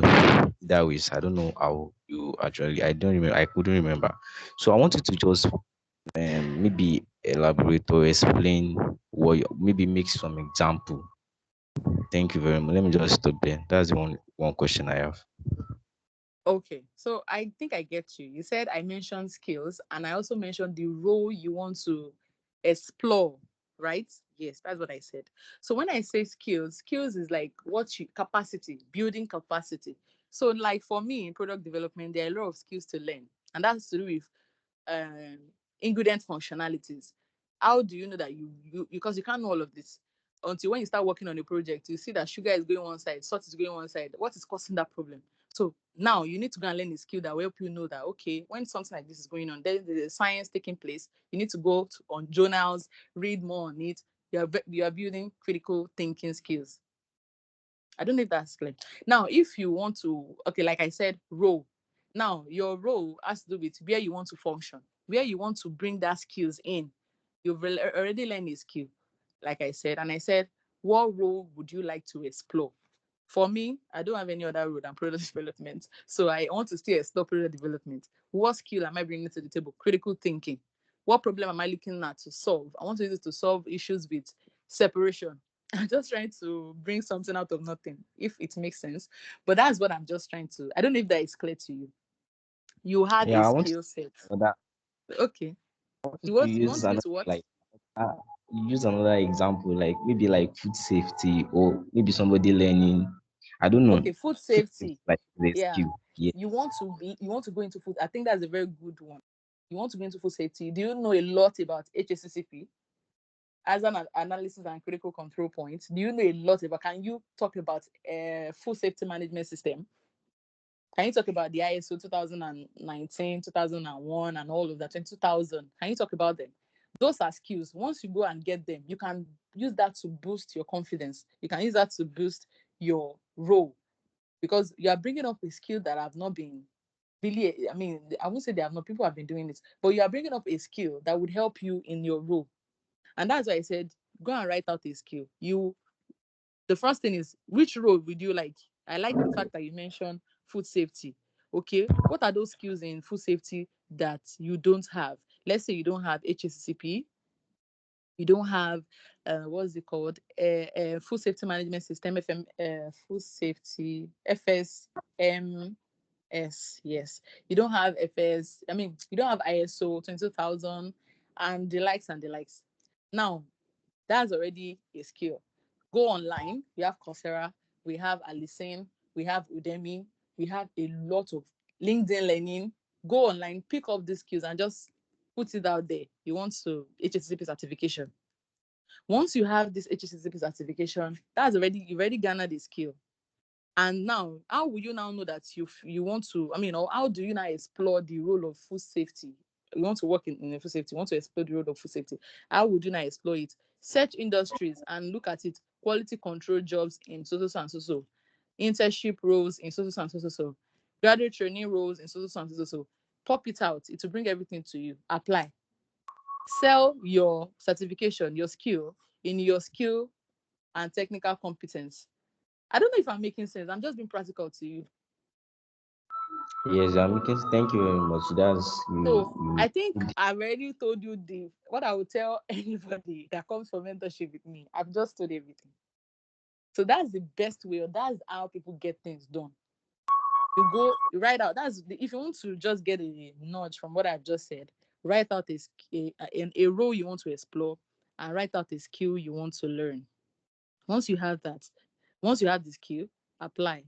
That was, I don't know how you actually, I don't remember, I couldn't remember. So I wanted to just maybe elaborate or explain what, maybe make some example. Thank you very much. Let me just stop there. That's the one question I have. Okay, so I think I get you. You said I mentioned skills, and I also mentioned the role you want to explore, right? Yes, that's what I said. So when I say skills, skills is like what you capacity, building capacity. So like for me in product development, there are a lot of skills to learn, and that's to do with um, ingredient functionalities. How do you know that you because you can't know all of this until when you start working on a project, you see that sugar is going one side, salt is going one side. What is causing that problem? So now you need to go and learn a skill that will help you know that, okay, when something like this is going on, there's a science taking place. You need to go on journals, read more on it. You are building critical thinking skills. I don't know if that's clear. Now, if you want to, okay, like I said, role. Now, your role has to do with where you want to function, where you want to bring that skills in. You've already learned a skill, like I said. And I said, what role would you like to explore? For me, I don't have any other role than product development. So I want to still explore product development. What skill am I bringing to the table? Critical thinking. What problem am I looking at to solve? I want to use it to solve issues with separation. I'm just trying to bring something out of nothing, if it makes sense. But that's what I'm just trying to. I don't know if that is clear to you. You had a Yeah, I want to skill set. another, Okay. I want You to want, you use want me another to what? like uh, use another example, like maybe like food safety or maybe somebody learning. I don't know. Okay, food Food safety safety. like the Yeah. skill. Yeah. You want to go into food. I think that's a very good one. You want to go into food safety. Do you know a lot about HACCP as an analysis and critical control point? Do you know a lot about? Can you talk about food safety management system? Can you talk about the ISO 2019, 2001, and all of that, 2000? Can you talk about them? Those are skills. Once you go and get them, you can use that to boost your confidence. You can use that to boost your role because you are bringing up a skill that have not been really, I mean, I won't say they have not, people have been doing it, but you are bringing up a skill that would help you in your role. And that's why I said, go and write out a skill. The first thing is, which role would you like? I like the fact that you mentioned food safety. Okay, what are those skills in food safety that you don't have? Let's say you don't have HACCP, you don't have what's it called, food safety management system, food safety FSM. Yes. You don't have FS, I mean, you don't have ISO 22000 and the likes and the likes. Now, that's already a skill. Go online. We have Coursera, we have Alison, we have Udemy, we have a lot of LinkedIn learning. Go online, pick up these skills and just put it out there. You want to HACCP certification. Once you have this HACCP certification, that's already, you've already garnered a skill. And now, how will you now know that you want to, I mean, or how do you now explore the role of food safety? You want to work in food safety, you want to explore the role of food safety. How would you now explore it? Search industries and look at it. Quality control jobs in so and so. Internship roles in so and so. Graduate training roles in so and so. Pop it out. It will bring everything to you. Apply. Sell your certification, your skill, in your skill and technical competence. I don't know if I'm making sense. I'm just being practical to you. Yes, I'm making. Thank you very much. That's So you. I think I've already told you the what I would tell anybody that comes for mentorship with me. I've just told everything. So that's the best way, or that's how people get things done. You go, you write out. If you want to just get a nudge from what I've just said, write out a role you want to explore and write out a skill you want to learn. Once you have that, once you have the skill, apply.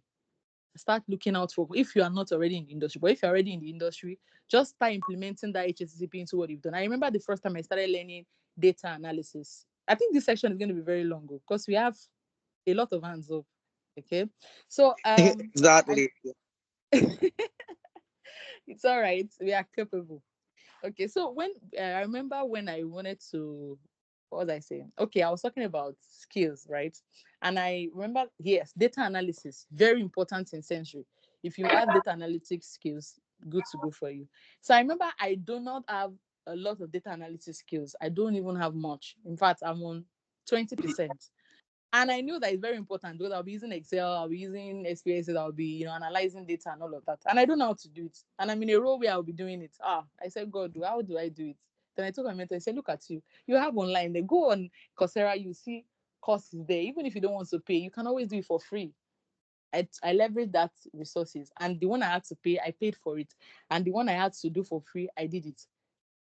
Start looking out for, if you are not already in the industry, but if you're already in the industry, just start implementing that HACCP into what you've done. I remember the first time I started learning data analysis. I think this section is going to be very long because we have a lot of hands up. Okay. So I Exactly. it's all right. We are capable. Okay, so when I remember when I wanted to, what was I saying? Okay, I was talking about skills, right? And I remember, yes, data analysis, very important in sensory. If you have data analytics skills, good to go for you. So I remember I do not have a lot of data analysis skills. I don't even have much. In fact, I'm on 20%. And I knew that it's very important because I'll be using Excel, I'll be using SPSS, I'll be, analyzing data and all of that. And I don't know how to do it. And I'm in a role where I'll be doing it. I said, God, how do I do it? Then I told my mentor, I said, look at you. You have online. They go on Coursera, you see courses there. Even if you don't want to pay, you can always do it for free. I leveraged that resources. And the one I had to pay, I paid for it. And the one I had to do for free, I did it.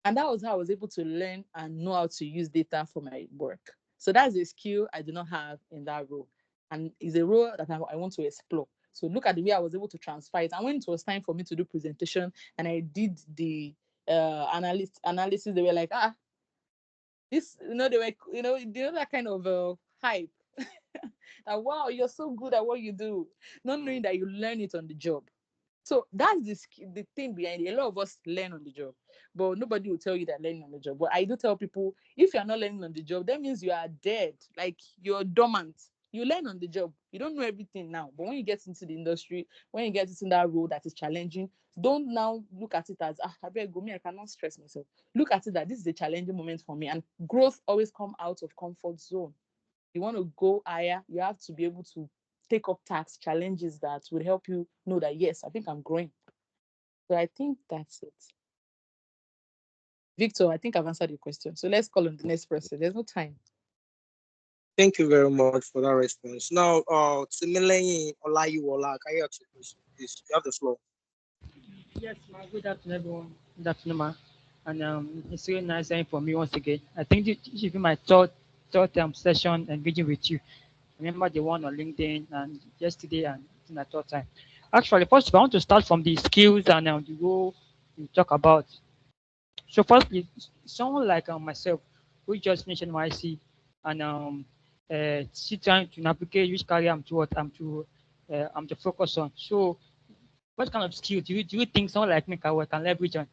And that was how I was able to learn and know how to use data for my work. So that's a skill I do not have in that role. And it's a role that I want to explore. So look at the way I was able to transfer it. And when it was time for me to do presentation and I did the analysis, they were like, this, they were, that kind of hype. That, wow, you're so good at what you do. Not knowing that you learn it on the job. So that's the thing behind it. A lot of us learn on the job, but nobody will tell you that learning on the job. But I do tell people, if you're not learning on the job, that means you are dead. Like you're dormant. You learn on the job. You don't know everything now. But when you get into the industry, when you get into that role that is challenging, don't now look at it as, I better go, me, I cannot stress myself. Look at it that this is a challenging moment for me. And growth always come out of comfort zone. You want to go higher, you have to be able to take up tasks, challenges that would help you know that, yes, I think I'm growing. So I think that's it. Victor, I think I've answered your question. So let's call on the next person. There's no time. Thank you very much for that response. Now, Timileyin Olayiwola, can you ask your question, please? You have the floor. Yes, ma. Good afternoon, everyone. Good afternoon, ma. And it's really nice hearing from you once again. I think this should be my third session engaging with you. Remember the one on LinkedIn and yesterday and it's my third time. Actually, first of all, I want to start from the skills and the role you talk about. So firstly, someone like myself, who just finished NYC and still trying to navigate which career I'm to focus on. So what kind of skill do you think someone like me can leverage on?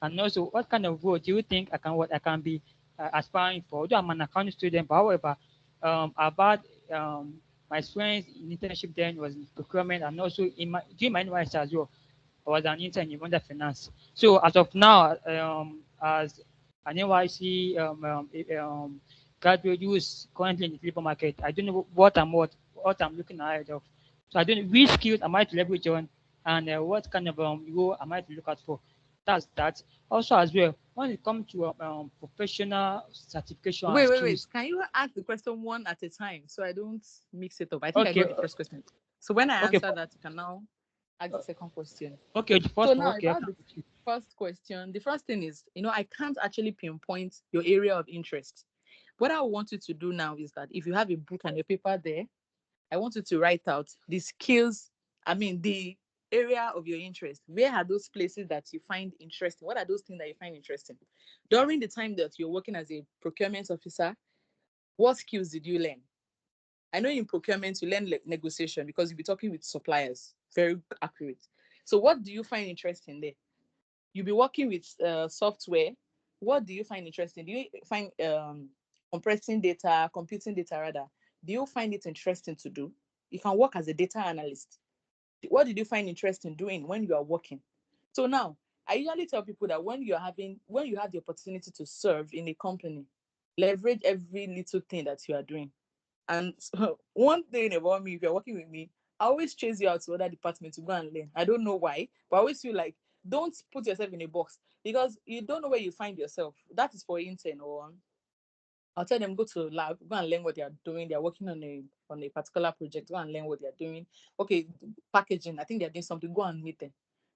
And also, what kind of role do you think I can be aspiring for? Although I'm an accounting student, but however, I've had my experience in internship then was in procurement and also during my NYSC as well. I was an intern in Wonder Finance. So as of now, as an NYC graduate who is currently in the labor market, I don't know what I'm looking ahead of. So I don't know which skills am I to leverage on and what kind of role am I to look out for. That's that. Also, as well, when it comes to professional certification and Wait. skills. Can you ask the question one at a time so I don't mix it up? I think I Okay, got the first question. So when I okay, answer that, you can now ask the second question. okay. The So first one, now okay, I about can the with you. first question, the first thing is, I can't actually pinpoint your area of interest. What I want you to do now is that if you have a book and a paper there, I want you to write out the skills, the area of your interest. Where are those places that you find interesting? What are those things that you find interesting? During the time that you're working as a procurement officer, what skills did you learn? I know in procurement, you learn negotiation because you'll be talking with suppliers. Very accurate. So, what do you find interesting there? You'll be working with software. What do you find interesting? Do you find compressing data, computing data rather? Do you find it interesting to do? You can work as a data analyst. What did you find interesting doing when you are working? So now, I usually tell people that when you have the opportunity to serve in a company, leverage every little thing that you are doing. And so, one thing about me, if you're working with me, I always chase you out to other departments to go and learn. I don't know why, but I always feel like don't put yourself in a box because you don't know where you find yourself. That is for intern or I'll tell them go to lab, go and learn what they are doing. They are working on a particular project. Go and learn what they are doing. Okay, packaging. I think they are doing something. Go and meet them.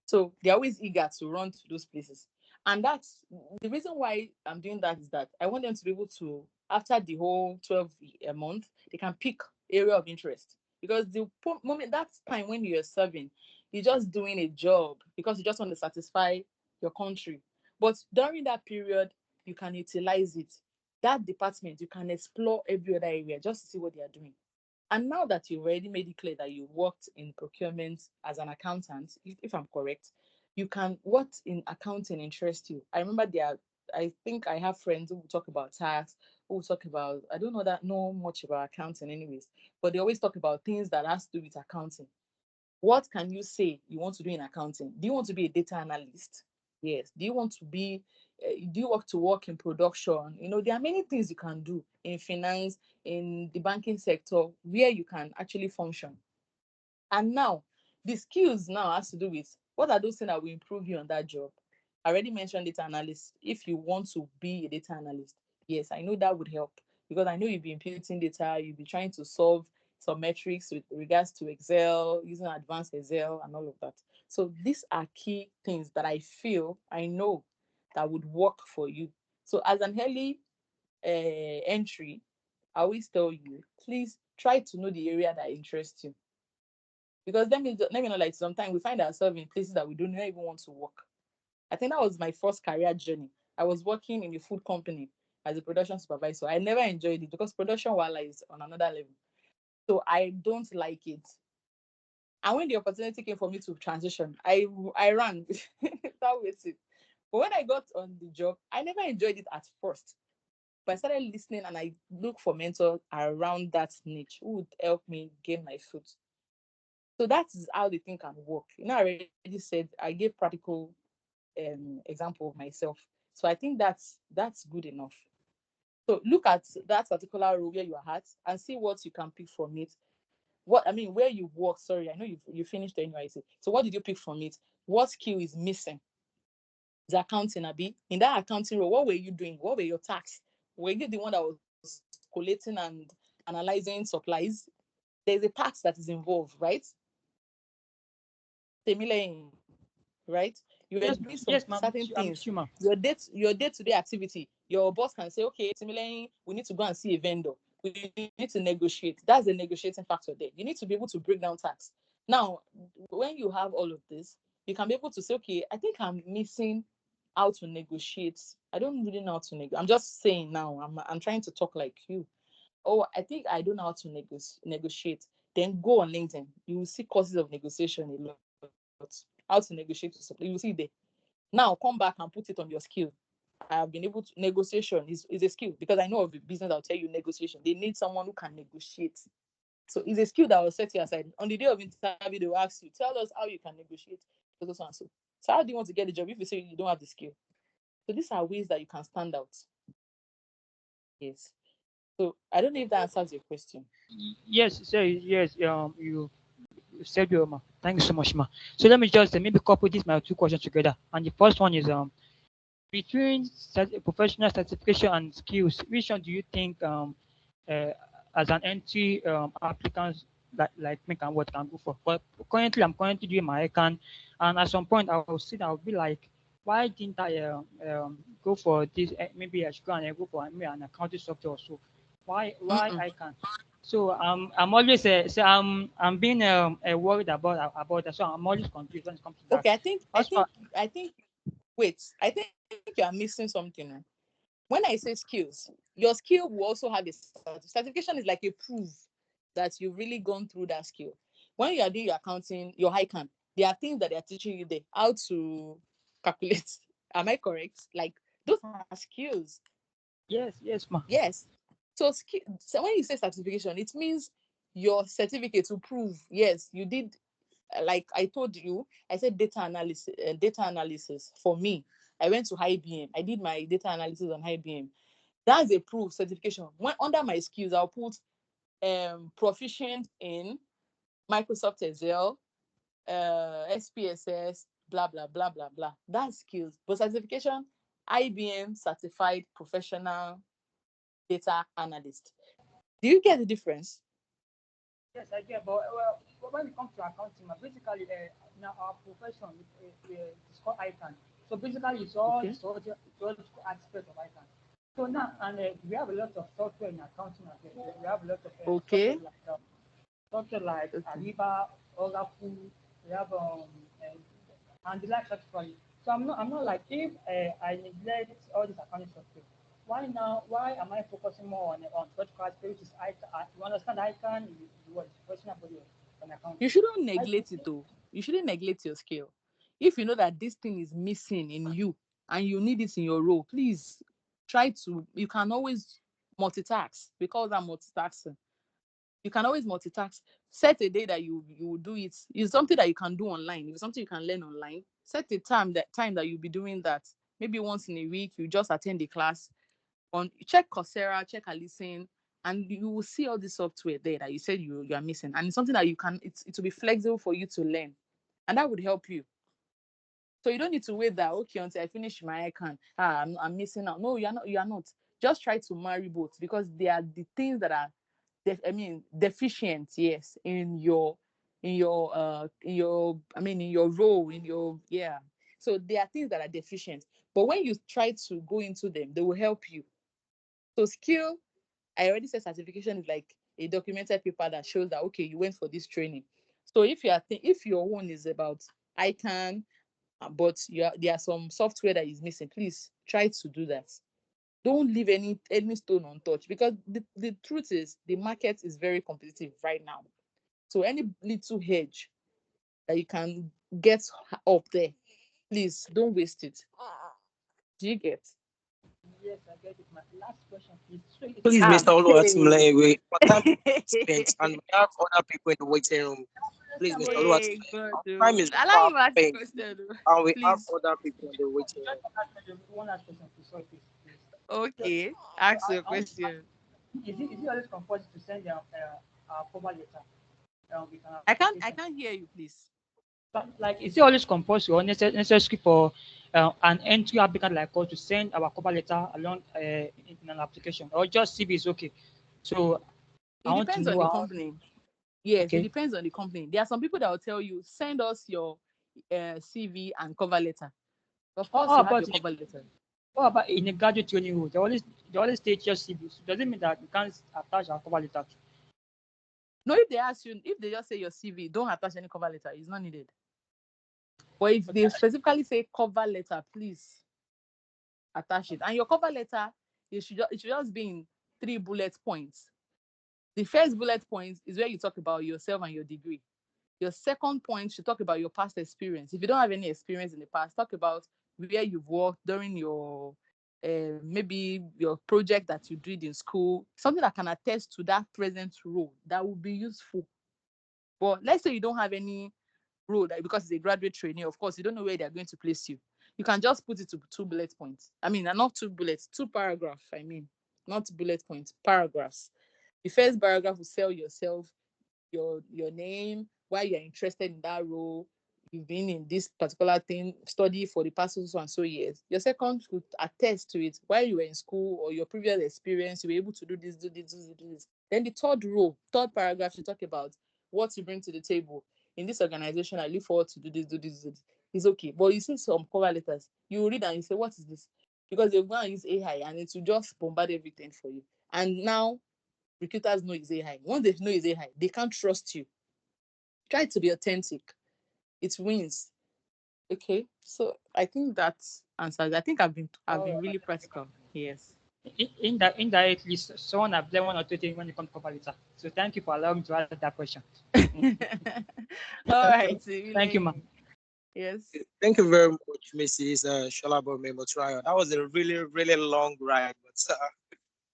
So they're always eager to run to those places. And that's the reason why I'm doing that is that I want them to be able to, after the whole 12 a month, they can pick area of interest. Because the moment that time when you're serving, you're just doing a job because you just want to satisfy your country. But during that period, you can utilize it that department, you can explore every other area just to see what they are doing. And now that you've already made it clear that you worked in procurement as an accountant, if I'm correct, you can what in accounting interests you. I think I have friends who will talk about tax, who will talk about I don't know much about accounting anyways, but they always talk about things that has to do with accounting. What can you say you want to do in accounting? Do you want to be a data analyst? Yes. Do you want to be, do you want to work in production? There are many things you can do in finance, in the banking sector, where you can actually function. And now, the skills now has to do with what are those things that will improve you on that job. I already mentioned data analyst. If you want to be a data analyst, yes, I know that would help because I know you'll be imputing data, you'll be trying to solve some metrics with regards to Excel, using advanced Excel and all of that. So these are key things that I know that would work for you. So as an early entry, I always tell you, please try to know the area that interests you because let me know, like sometimes we find ourselves in places that we don't even want to work. I think that was my first career journey. I was working in a food company as a production supervisor. I never enjoyed it because production while is on another level. So I don't like it. And when the opportunity came for me to transition, I ran without waiting. But when I got on the job, I never enjoyed it at first. But I started listening and I look for mentors around that niche who would help me gain my foot. So that is how the thing can work. I already said I gave practical example of myself. So I think that's good enough. So look at that particular role where you are at and see what you can pick from it. Where you work. Sorry, I know you finished the NYC. So what did you pick from it? What skill is missing? The accounting, Abi. In that accounting role, what were you doing? What were your tasks? Were you the one that was collating and analyzing supplies? There's a tax that is involved, right? Similar, right? You were Yes, doing some yes, ma'am. certain I'm things. with you, ma'am. Your day-to-day activity, your boss can say, okay, similarly, we need to go and see a vendor. We need to negotiate. That's the negotiating factor there. You need to be able to break down tax. Now, when you have all of this, you can be able to say, okay, I think I'm missing how to negotiate. I don't really know how to negotiate. I'm just saying now, I'm trying to talk like you. Oh, I think I don't know how to negotiate. Then go on LinkedIn. You will see courses of negotiation a lot. How to negotiate with supply. You will see there. Now come back and put it on your skill. I have been able to negotiation is a skill because I know of a business that will tell you negotiation. They need someone who can negotiate. So it's a skill that will set you aside. On the day of interview, they will ask you, tell us how you can negotiate. So, so, and so. So how do you want to get the job if you say you don't have the skill? So these are ways that you can stand out. Yes. So I don't know if that answers your question. Yes, sir. Yes. You you said well, ma. Thank you so much, ma. So let me just maybe couple these my two questions together. And the first one is between professional certification and skills, which one do you think uh, as an entry applicants like me can what can go for? But currently, I'm currently doing my econ, and at some point I will sit, I'll be like, why didn't I go for this? Maybe I should go and go for maybe an accounting software or so. Why Mm-mm. I can't? So I'm always so I'm being worried about that. So I'm always confused when it comes to that. Okay, I think I Also, think I think wait, I think you are missing something. Oh. When I say skills, your skill will also have a certification is like a proof that you've really gone through that skill. When you are doing your accounting, your high can, there are things that they are teaching you there, how to calculate. Am I correct? Like those are skills. yes, ma. Yes. So when you say certification, it means your certificate to prove yes you did. Like I told you, I said data analysis. Data analysis for me, I went to IBM. I did my data analysis on IBM. That's a proof certification. When under my skills, I'll put proficient in Microsoft Excel, SPSS, blah blah blah blah blah. That's skills. But certification, IBM certified professional data analyst. Do you get the difference? Yes, I get. But well, when it comes to accounting, basically, now our profession is called ICANN. So basically, Okay. it's all the aspect of ICANN. So now, and we have a lot of software in accounting as well. We have a lot of Okay. software like Okay. Ariba, Oracle. We have and the likes actually. So I'm not like if I neglect all this accounting software. Why now? Why am I focusing more on vertical aspect, which is I you understand ICANN is what is professional body of an You accountant. shouldn't I neglect it though. You shouldn't neglect your skill. If you know that this thing is missing in you and you need it in your role, please try to. You can always multitask because I'm multitasking. You can always multitask. Set a day that you will do it. It's something that you can do online. It's something you can learn online. Set a time that you'll be doing that. Maybe once in a week, you just attend the class on check Coursera, check a listen, and you will see all the software there that you said you are missing. And it's something that you can it will be flexible for you to learn. And that would help you. So you don't need to wait that okay until I finish my icon. I'm missing out. No, you are not. Just try to marry both because they are the things that are deficient, yes, in your role, in your yeah. So there are things that are deficient. But when you try to go into them, they will help you. So skill, I already said certification is like a documented paper that shows that okay, you went for this training. So if your one is about ICANN, but there are some software that is missing, please try to do that. Don't leave any stone untouched because the truth is the market is very competitive right now. So any little hedge that you can get up there, please don't waste it. Do you get? yes, I get it. My last question, please. So Please, Mr. Hey. Oluwatimileye, our time is spent and we have other people in the waiting room. Please, Mr. Hey, Oluwatimileye, God, our time oh. is Allow far him ask the spent question, oh. and we have Please. other people in the waiting room. one last question, please. Sorry, please. So, Okay, so ask your I want to ask, question. is it always compulsory to send a cover letter with an I application? can't hear you, please. But, like, is it always compulsory or necessary for an entry applicant like us to send our cover letter along in an application, or just CV is okay? So I It want to depends on know the how. company. Yes, it Okay. depends on the company. There are some people that will tell you, send us your CV and cover letter. Of How, course, how you have about your cover letter. how about in a graduate training role? They always state just CV. So does it mean that we can't attach our cover letter? No, if they ask you, if they just say your CV, don't attach any cover letter. It's not needed. But if Okay. they specifically say cover letter, please attach it. And your cover letter, it should just be in 3 bullet points. The first bullet point is where you talk about yourself and your degree. Your second point should talk about your past experience. If you don't have any experience in the past, talk about where you've worked during your maybe your project that you did in school, something that can attest to that present role that would be useful. But let's say you don't have any role that because it's a graduate trainee, of course, you don't know where they're going to place you. You can just put it to 2 bullet points. I mean, not 2 bullets, 2 paragraphs. I mean, not bullet points, paragraphs. The first paragraph will sell yourself, your name, why you're interested in that role. You've been in this particular thing, study for the past so and so years. Your second could attest to it. While you were in school or your previous experience, you were able to do this, do this, do this. Then the third row, third paragraph, you talk about what you bring to the table. In this organization, I look forward to do this, do this, do this. It's okay. But you see some cover letters, you read and you say, what is this? Because they're going to use AI and it will just bombard everything for you. And now recruiters know it's AI. Once they know it's AI, they can't trust you. Try to be authentic. It wins. Okay. So I think that answers. I think I've been really practical. Yes. Indirectly, someone have learned one or two things when it comes to cover letter. So thank you for allowing me to ask that question. All right. So Thank you, ma'am. yes. Thank you very much, Mrs. Shalabo Memo Trial. That was a really, really long ride, but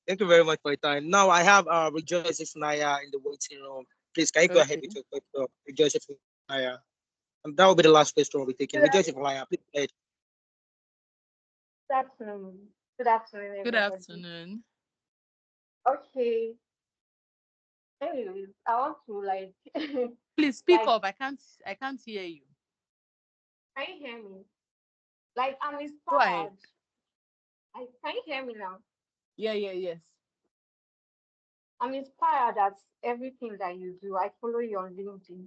thank you very much for your time. Now I have Rejoice Ifunaya in the waiting room. Please, can you go ahead Okay. with your question, Rejoice Ifunaya? And that will be the last question we'll be taking. Rejoice Ifunaya, please go ahead. Good afternoon. Good afternoon, Good everybody. afternoon. Okay. Anyways, I want to like, Please speak like, up. I can't hear you. can you hear me? Like, I'm Go ahead. inspired. Can you hear me now? Yeah, yeah, yes. I'm inspired at everything that you do. I follow you on LinkedIn,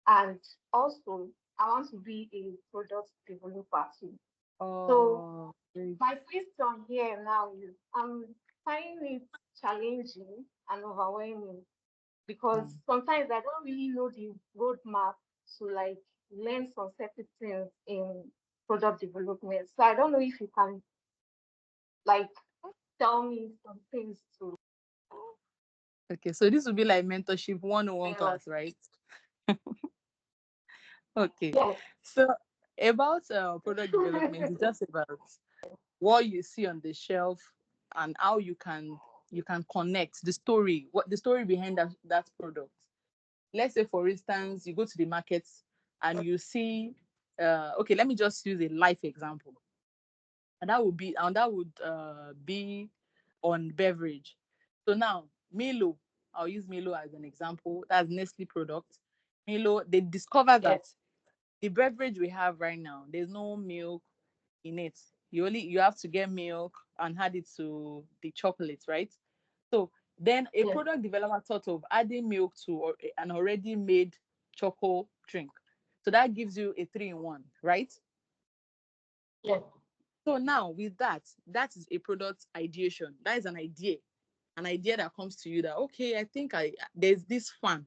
and also I want to be a product developer too. So Oh, great. my question here now is, I'm finding it challenging and overwhelming because Mm. sometimes I don't really know the roadmap to like learn some certain things in product development. So I don't know if you can like tell me some things to Okay, so this will be like mentorship 101 uh, class, right? Okay. yes. So about product development, it's just about what you see on the shelf and how you can connect the story, what the story behind that product. Let's say for instance, you go to the market and you see okay, let me just use a life example. And that would be on beverage. So now Milo, I'll use Milo as an example. That's Nestle product. Milo, they discover Yes. that the beverage we have right now, there's no milk in it. You have to get milk and add it to the chocolate, right? So then a Yes. product developer thought of adding milk to an already made choco drink. So that gives you a three in one, right? Yes. So now with that, that is a product ideation. That is an idea that comes to you that okay, I think I there's this fan,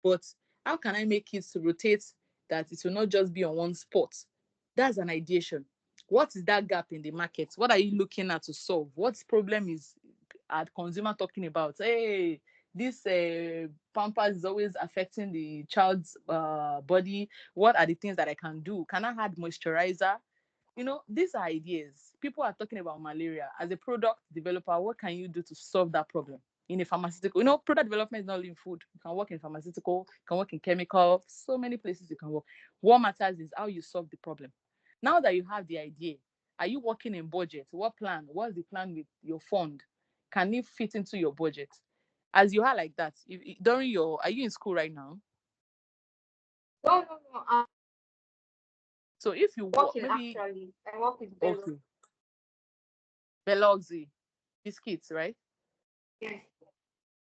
but how can I make it to rotate that it will not just be on one spot? That's an ideation. What is that gap in the market? What are you looking at to solve? What problem is our consumer talking about? Hey, this pampers is always affecting the child's body. What are the things that I can do? Can I add moisturizer? These are ideas. People are talking about malaria. As a product developer, what can you do to solve that problem? In a pharmaceutical, product development is not only in food. You can work in pharmaceutical, you can work in chemical, so many places you can work. What matters is how you solve the problem. Now that you have the idea, are you working in budget? What plan? What's the plan with your fund? Can it fit into your budget? As you are like that, are you in school right now? No, no, no. I'm So if you working maybe actually. I work with Bello. okay, Veloxy biscuits, right? Yes.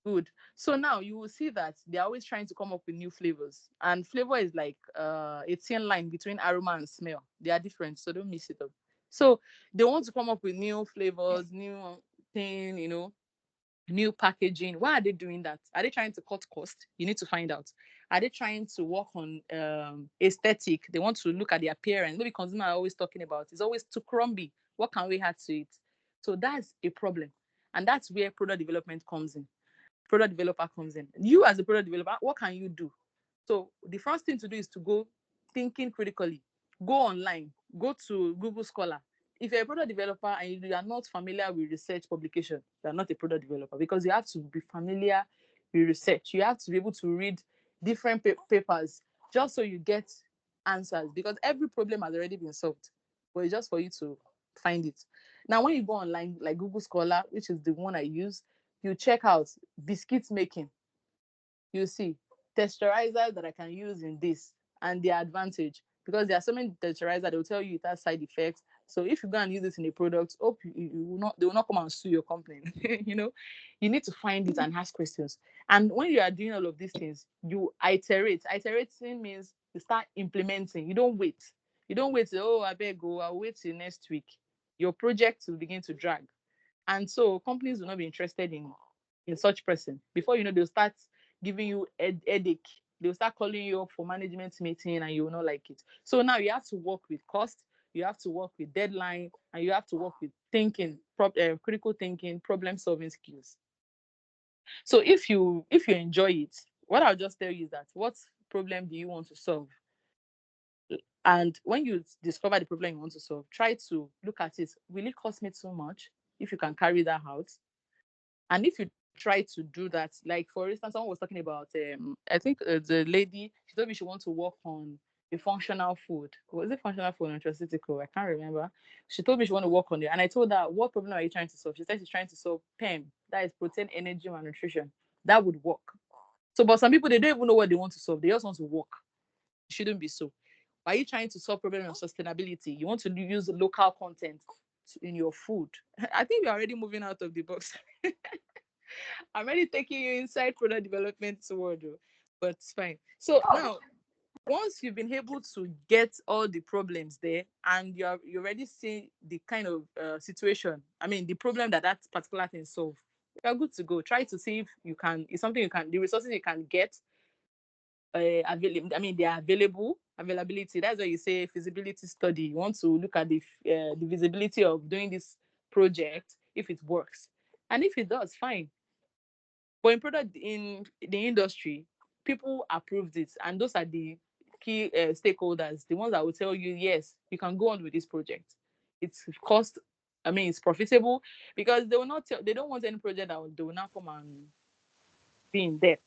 Good. So now you will see that they're always trying to come up with new flavors. And flavor is like a thin line between aroma and smell. They are different, so don't mix it up. So they want to come up with new flavors, new thing, new packaging. Why are they doing that? Are they trying to cut cost? You need to find out. Are they trying to work on aesthetic? They want to look at the appearance. Maybe consumer are always talking about it's always too crumbly. What can we add to it? So that's a problem. And that's where product development comes in. Product developer comes in. You as a product developer, what can you do? So the first thing to do is to go thinking critically. Go online. Go to Google Scholar. If you're a product developer and you are not familiar with research publication, you are not a product developer because you have to be familiar with research. You have to be able to read different papers just so you get answers because every problem has already been solved. But it's just for you to find it. Now, when you go online, like Google Scholar, which is the one I use, you check out biscuits making. You see, texturizer that I can use in this and their advantage. Because there are so many texturizer, they will tell you it has side effects. So if you go and use this in a product, hope you will not, they will not come and sue your company. You need to find it and ask questions. And when you are doing all of these things, you iterate. Iterating means you start implementing. You don't wait. You don't wait. Oh, I better go. I'll wait till next week. Your project will begin to drag, and so companies will not be interested in such person. Before you know, they'll start giving you headache. They'll start calling you up for management meeting, and you will not like it. So now you have to work with cost, you have to work with deadline, and you have to work with thinking, critical thinking, problem solving skills. So if you enjoy it, what I'll just tell you is that what problem do you want to solve? And when you discover the problem you want to solve, try to look at it. Will it cost me too much? If you can carry that out, and if you try to do that, like for instance, someone was talking about, I think the lady, she told me she wants to work on a functional food. Was it functional food or nutraceutical? I can't remember. She told me she want to work on it, and I told her, what problem are you trying to solve? She said she's trying to solve PEM, that is protein, energy, malnutrition. That would work. So, but some people, they don't even know what they want to solve. They just want to work. It shouldn't be so. Why are you trying to solve problem of sustainability? You want to use local content in your food. I think you're already moving out of the box. I'm already taking you inside product development world, but it's fine. So now, once you've been able to get all the problems there, and you already see the kind of situation, I mean, the problem that particular thing solve, you're good to go. Try to see if you can, it's something you can, the resources you can get available. I mean, they are availability. That's why you say feasibility study. You want to look at the visibility of doing this project, if it works, and if it does, fine. But in product, in the industry, people approved it, and those are the key stakeholders, the ones that will tell you, yes, you can go on with this project. It's cost, I mean, it's profitable, because they will not they don't want any project they will not come and be in debt.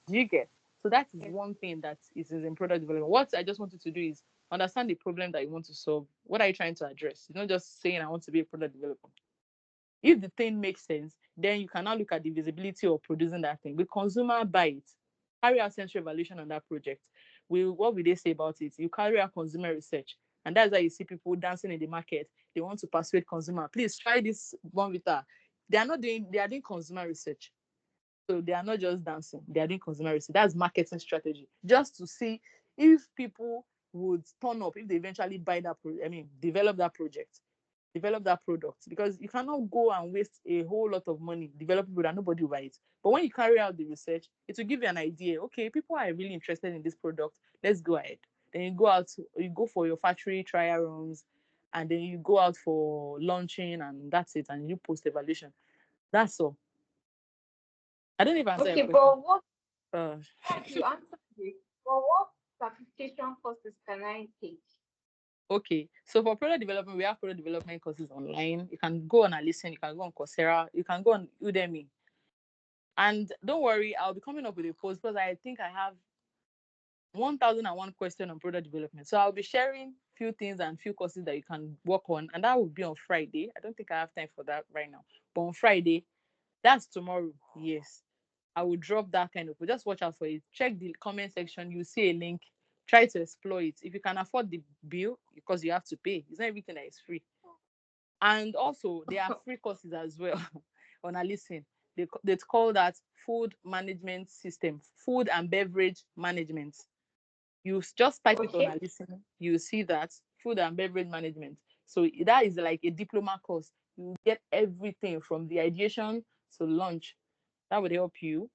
Do you get? So that is one thing that is in product development. What I just wanted to do is understand the problem that you want to solve. What are you trying to address? You're not just saying I want to be a product developer. If the thing makes sense, then you can now look at the visibility of producing that thing. Will consumer buy it? Carry out sensory evaluation on that project. What will they say about it? You carry out consumer research. And that's why you see people dancing in the market. They want to persuade consumer. Please try this Bonvita. They are doing consumer research. So they are not just dancing, they are doing consumer research. That's marketing strategy. Just to see if people would turn up, if they eventually buy that, develop that project, develop that product. Because you cannot go and waste a whole lot of money developing product and nobody will buy it. But when you carry out the research, it will give you an idea. Okay, people are really interested in this product. Let's go ahead. Then you go for your factory trial runs, and then you go out for launching, and that's it. And you post evaluation. That's all. I don't even answer your Okay, question. but what Uh, yes, you answered it. But what certification courses can I take? okay, so for product development, we have product development courses online. You can go on a listen, you can go on Coursera, you can go on Udemy. And don't worry, I'll be coming up with a post because I think I have 1001 question on product development. So I'll be sharing few things and few courses that you can work on, and that will be on Friday. I don't think I have time for that right now, but on Friday, that's tomorrow. Yes, I will drop that kind of. But just watch out for it. Check the comment section. You see a link. Try to explore it. If you can afford the bill, because you have to pay. It's not everything that is free. And also, there are free courses as well on a listen. They call that food management system, food and beverage management. You just type it on Okay. a listen. You see that food and beverage management. So that is like a diploma course. You get everything from the ideation to launch. That would help you.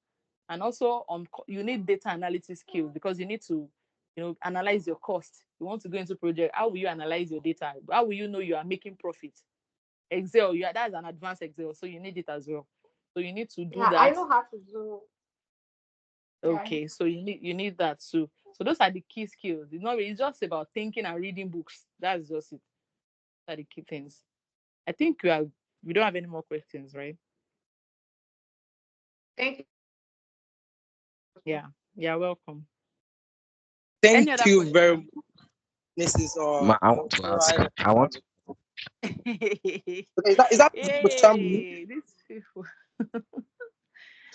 And also, you need data analysis skills, because you need to, analyze your cost. You want to go into project. How will you analyze your data? How will you know you are making profit? Excel, that's an advanced Excel, so you need it as well. So you need to do Yeah, I that. know how to do. Yeah, I know. Okay, so you need that too. So those are the key skills. It's just about thinking and reading books. That's just it. Those are the key things. I think we don't have any more questions, right? Thank you so much. Yeah. Yeah, welcome. Thank Any other you very much, question? Mrs. I want to ask. I want to. Yay, Okay, is that the time? these people.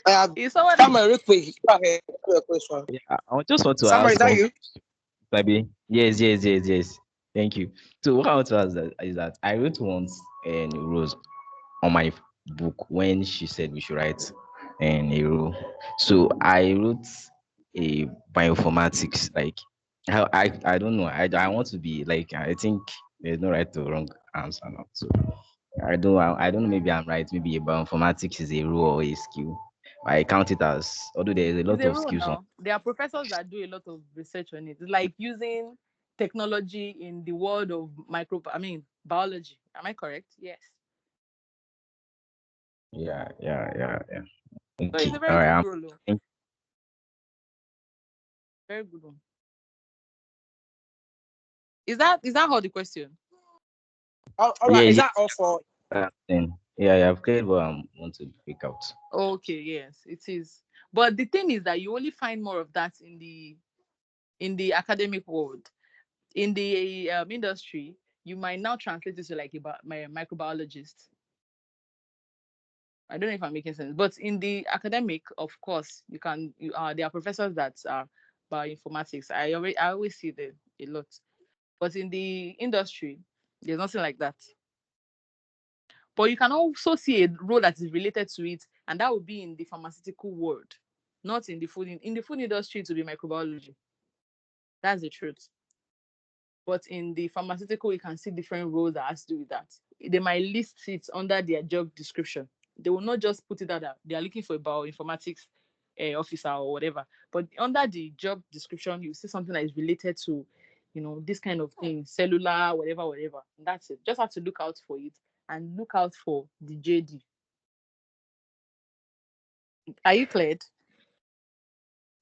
I have Is someone done my real quick. Go ahead. Your question. I just want to Samuel, is ask that one you? question. Maybe yes, yes, yes, yes. Thank you. So what I want to ask is that I wrote once Rose on my book when she said we should write a rule. So I wrote a bioinformatics. Like I don't know. I want to be like I think there's no right or wrong answer now. So I don't know. Maybe I'm right. Maybe a bioinformatics is a rule or a skill. I count it as although there's a It's lot a of rule skills on. now. There are professors that do a lot of research on it. It's like using technology in the world of biology. Am I correct? Yes. Yeah. So it's Okay. a All very right. good rule, though. Thank- Very good one. Is that all the question? All right. yeah, Is yeah. that all for? Yeah, I've cleared what I want to pick out. Okay, yes, it is. But the thing is that you only find more of that in the academic world. In the industry, you might now translate it to like my microbiologist. I don't know if I'm making sense, but in the academic, of course, there are professors that are bioinformatics. I always see them a lot, but in the industry, there's nothing like that. But you can also see a role that is related to it, and that would be in the pharmaceutical world, not in the food. In the food industry, to be microbiology. That's the truth. But in the pharmaceutical, you can see different roles that has to do with that. They might list it under their job description. They will not just put it out that they are looking for a bioinformatics officer or whatever. But under the job description, you see something that is related to, this kind of thing, cellular, whatever, whatever. And that's it. Just have to look out for it and look out for the JD. Are you cleared?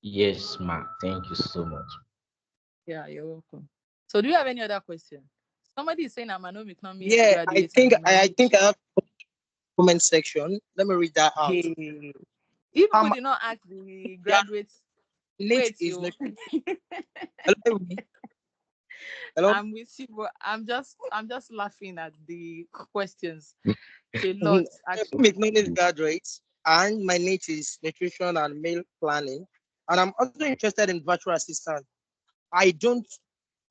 Yes, ma. Thank you so much. Yeah, you're welcome. So do you have any other question? Somebody is saying I'm an economics Yeah, I graduate think and my I niche. think I have comment section. Let me read that out. Hey. If people Um, did not ask the yeah, graduates, niche wait, is you. not. Hello, hello. I'm with you, but I'm just laughing at the questions. It's a lot, I'm a actually. knowledge graduate, and my niche is nutrition and meal planning, and I'm also interested in virtual assistant. I don't.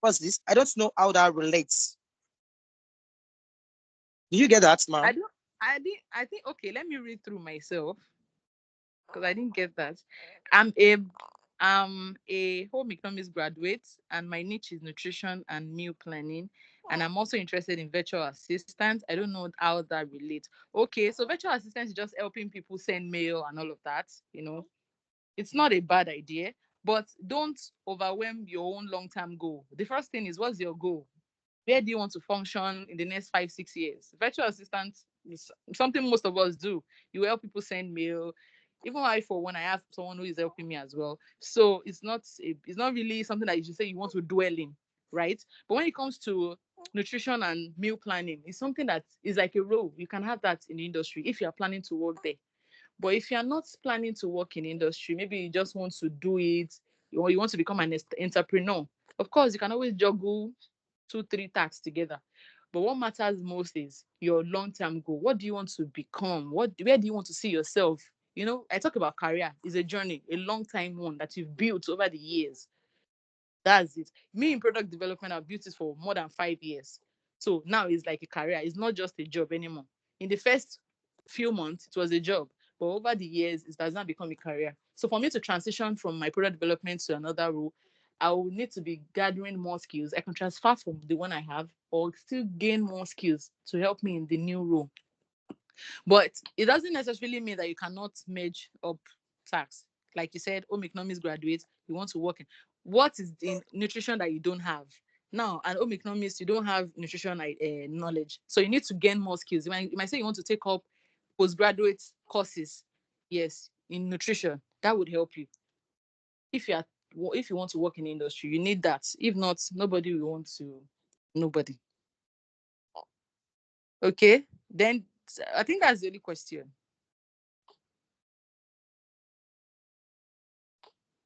What's this? I don't know how that relates. Do you get that, I ma'am? don't. I think. Okay, let me read through myself because I didn't get that. I'm a home economics graduate, and my niche is nutrition and meal planning. And I'm also interested in virtual assistants. I don't know how that relates. Okay, so virtual assistants is just helping people send mail and all of that. It's not a bad idea, but don't overwhelm your own long-term goal. The first thing is, what's your goal? Where do you want to function in the next 5 6 years? Virtual assistant is something most of us do. You help people send mail. Even I, for one, I have someone who is helping me as well. So it's not really something that you should say you want to dwell in, right? But when it comes to nutrition and meal planning, it's something that is like a role. You can have that in the industry if you are planning to work there. But if you're not planning to work in industry, maybe you just want to do it, or you want to become an entrepreneur. Of course, you can always juggle 2 3 tasks together. But what matters most is your long-term goal. What do you want to become? Where do you want to see yourself? I talk about career. It's a journey, a long time one that you've built over the years. That's it. Me in product development, I've built it for more than 5 years. So now it's like a career. It's not just a job anymore. In the first few months, it was a job. But over the years, it does not become a career. So for me to transition from my product development to another role, I will need to be gathering more skills. I can transfer from the one I have or still gain more skills to help me in the new role. But it doesn't necessarily mean that you cannot merge up tasks. Like you said, home economics graduates, you want to work in. What is the nutrition that you don't have? Now, and home economics, you don't have nutrition knowledge. So you need to gain more skills. You might say you want to take up postgraduate courses, yes, in nutrition. That would help you. If you want to work in the industry, you need that. If not, nobody will want to. Nobody. Okay. Then I think that's the only question.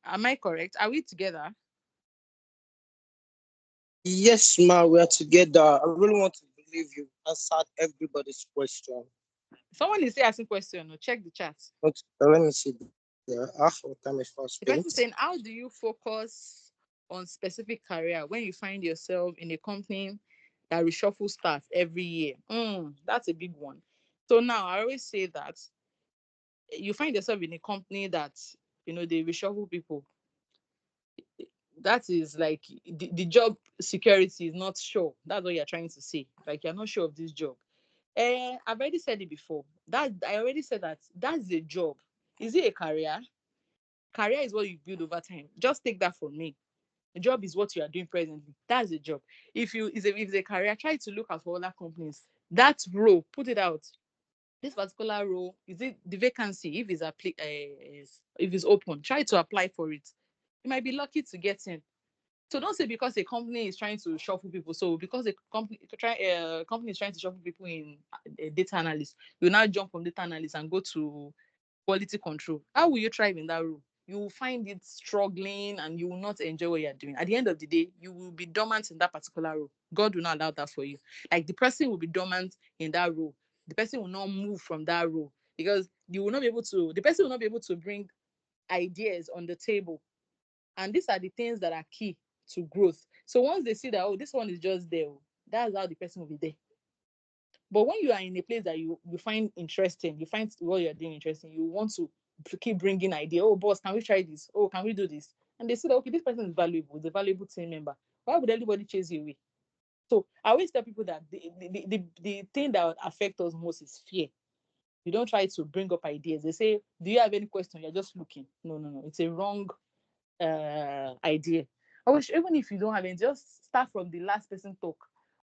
Am I correct? Are we together? Yes, ma, we are together. I really want to believe you answered everybody's question. Someone is still asking question. No, check the chat. But let me see. Yeah, half of the time is for The person spent. saying, how do you focus on specific career when you find yourself in a company that reshuffle staff every year? That's a big one. So now I always say that you find yourself in a company that they reshuffle people. That is like the job security is not sure. That's what you're trying to say. Like you're not sure of this job. I've already said it before. That I already said that that's a job. Is it a career? Career is what you build over time. Just take that from me. The job is what you are doing presently. That's a job. If it's a career, try to look at for other companies. That role, put it out. This particular role, is it the vacancy? If it's open, try to apply for it. You might be lucky to get in. So don't say because a company is trying to shuffle people. So because a company is trying to shuffle people in data analyst, you now jump from data analyst and go to quality control. How will you thrive in that role? You will find it struggling and you will not enjoy what you're doing. At the end of the day, you will be dormant in that particular role. God will not allow that for you. Like the person will be dormant in that role. The person will not move from that role because the person will not be able to bring ideas on the table. And these are the things that are key to growth. So once they see that, oh, this one is just there, that's how the person will be there. But when you are in a place that you find interesting, you find what you're doing interesting, you want to keep bringing idea. Oh, boss, can we try this? Oh, can we do this? And they see that, okay, this person is valuable, is a valuable team member. Why would anybody chase you away? So I always tell people that the thing that would affect us most is fear. You don't try to bring up ideas. They say, do you have any question? You're just looking. No, no, no. It's a wrong idea. I wish even if you don't have it, just start from the last person talk.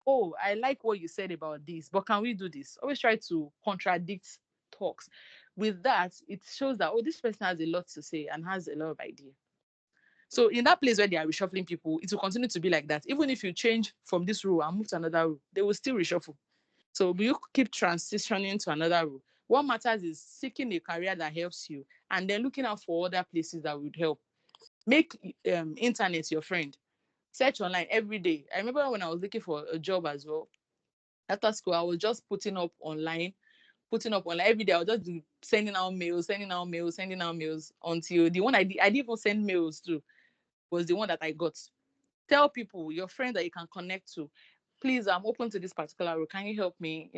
Oh, I like what you said about this, but can we do this? Always try to contradict talks. With that, it shows that this person has a lot to say and has a lot of idea. So in that place where they are reshuffling people, it will continue to be like that. Even if you change from this role and move to another role, they will still reshuffle. So you keep transitioning to another role. What matters is seeking a career that helps you and then looking out for other places that would help. Make internet your friend. Search online every day. I remember when I was looking for a job as well. After school, I was just putting up online every day. I was just sending out mails, sending out mails, sending out mails until the one I didn't even send mails to was the one that I got. Tell people, your friends that you can connect to, please, I'm open to this particular role. Can you help me?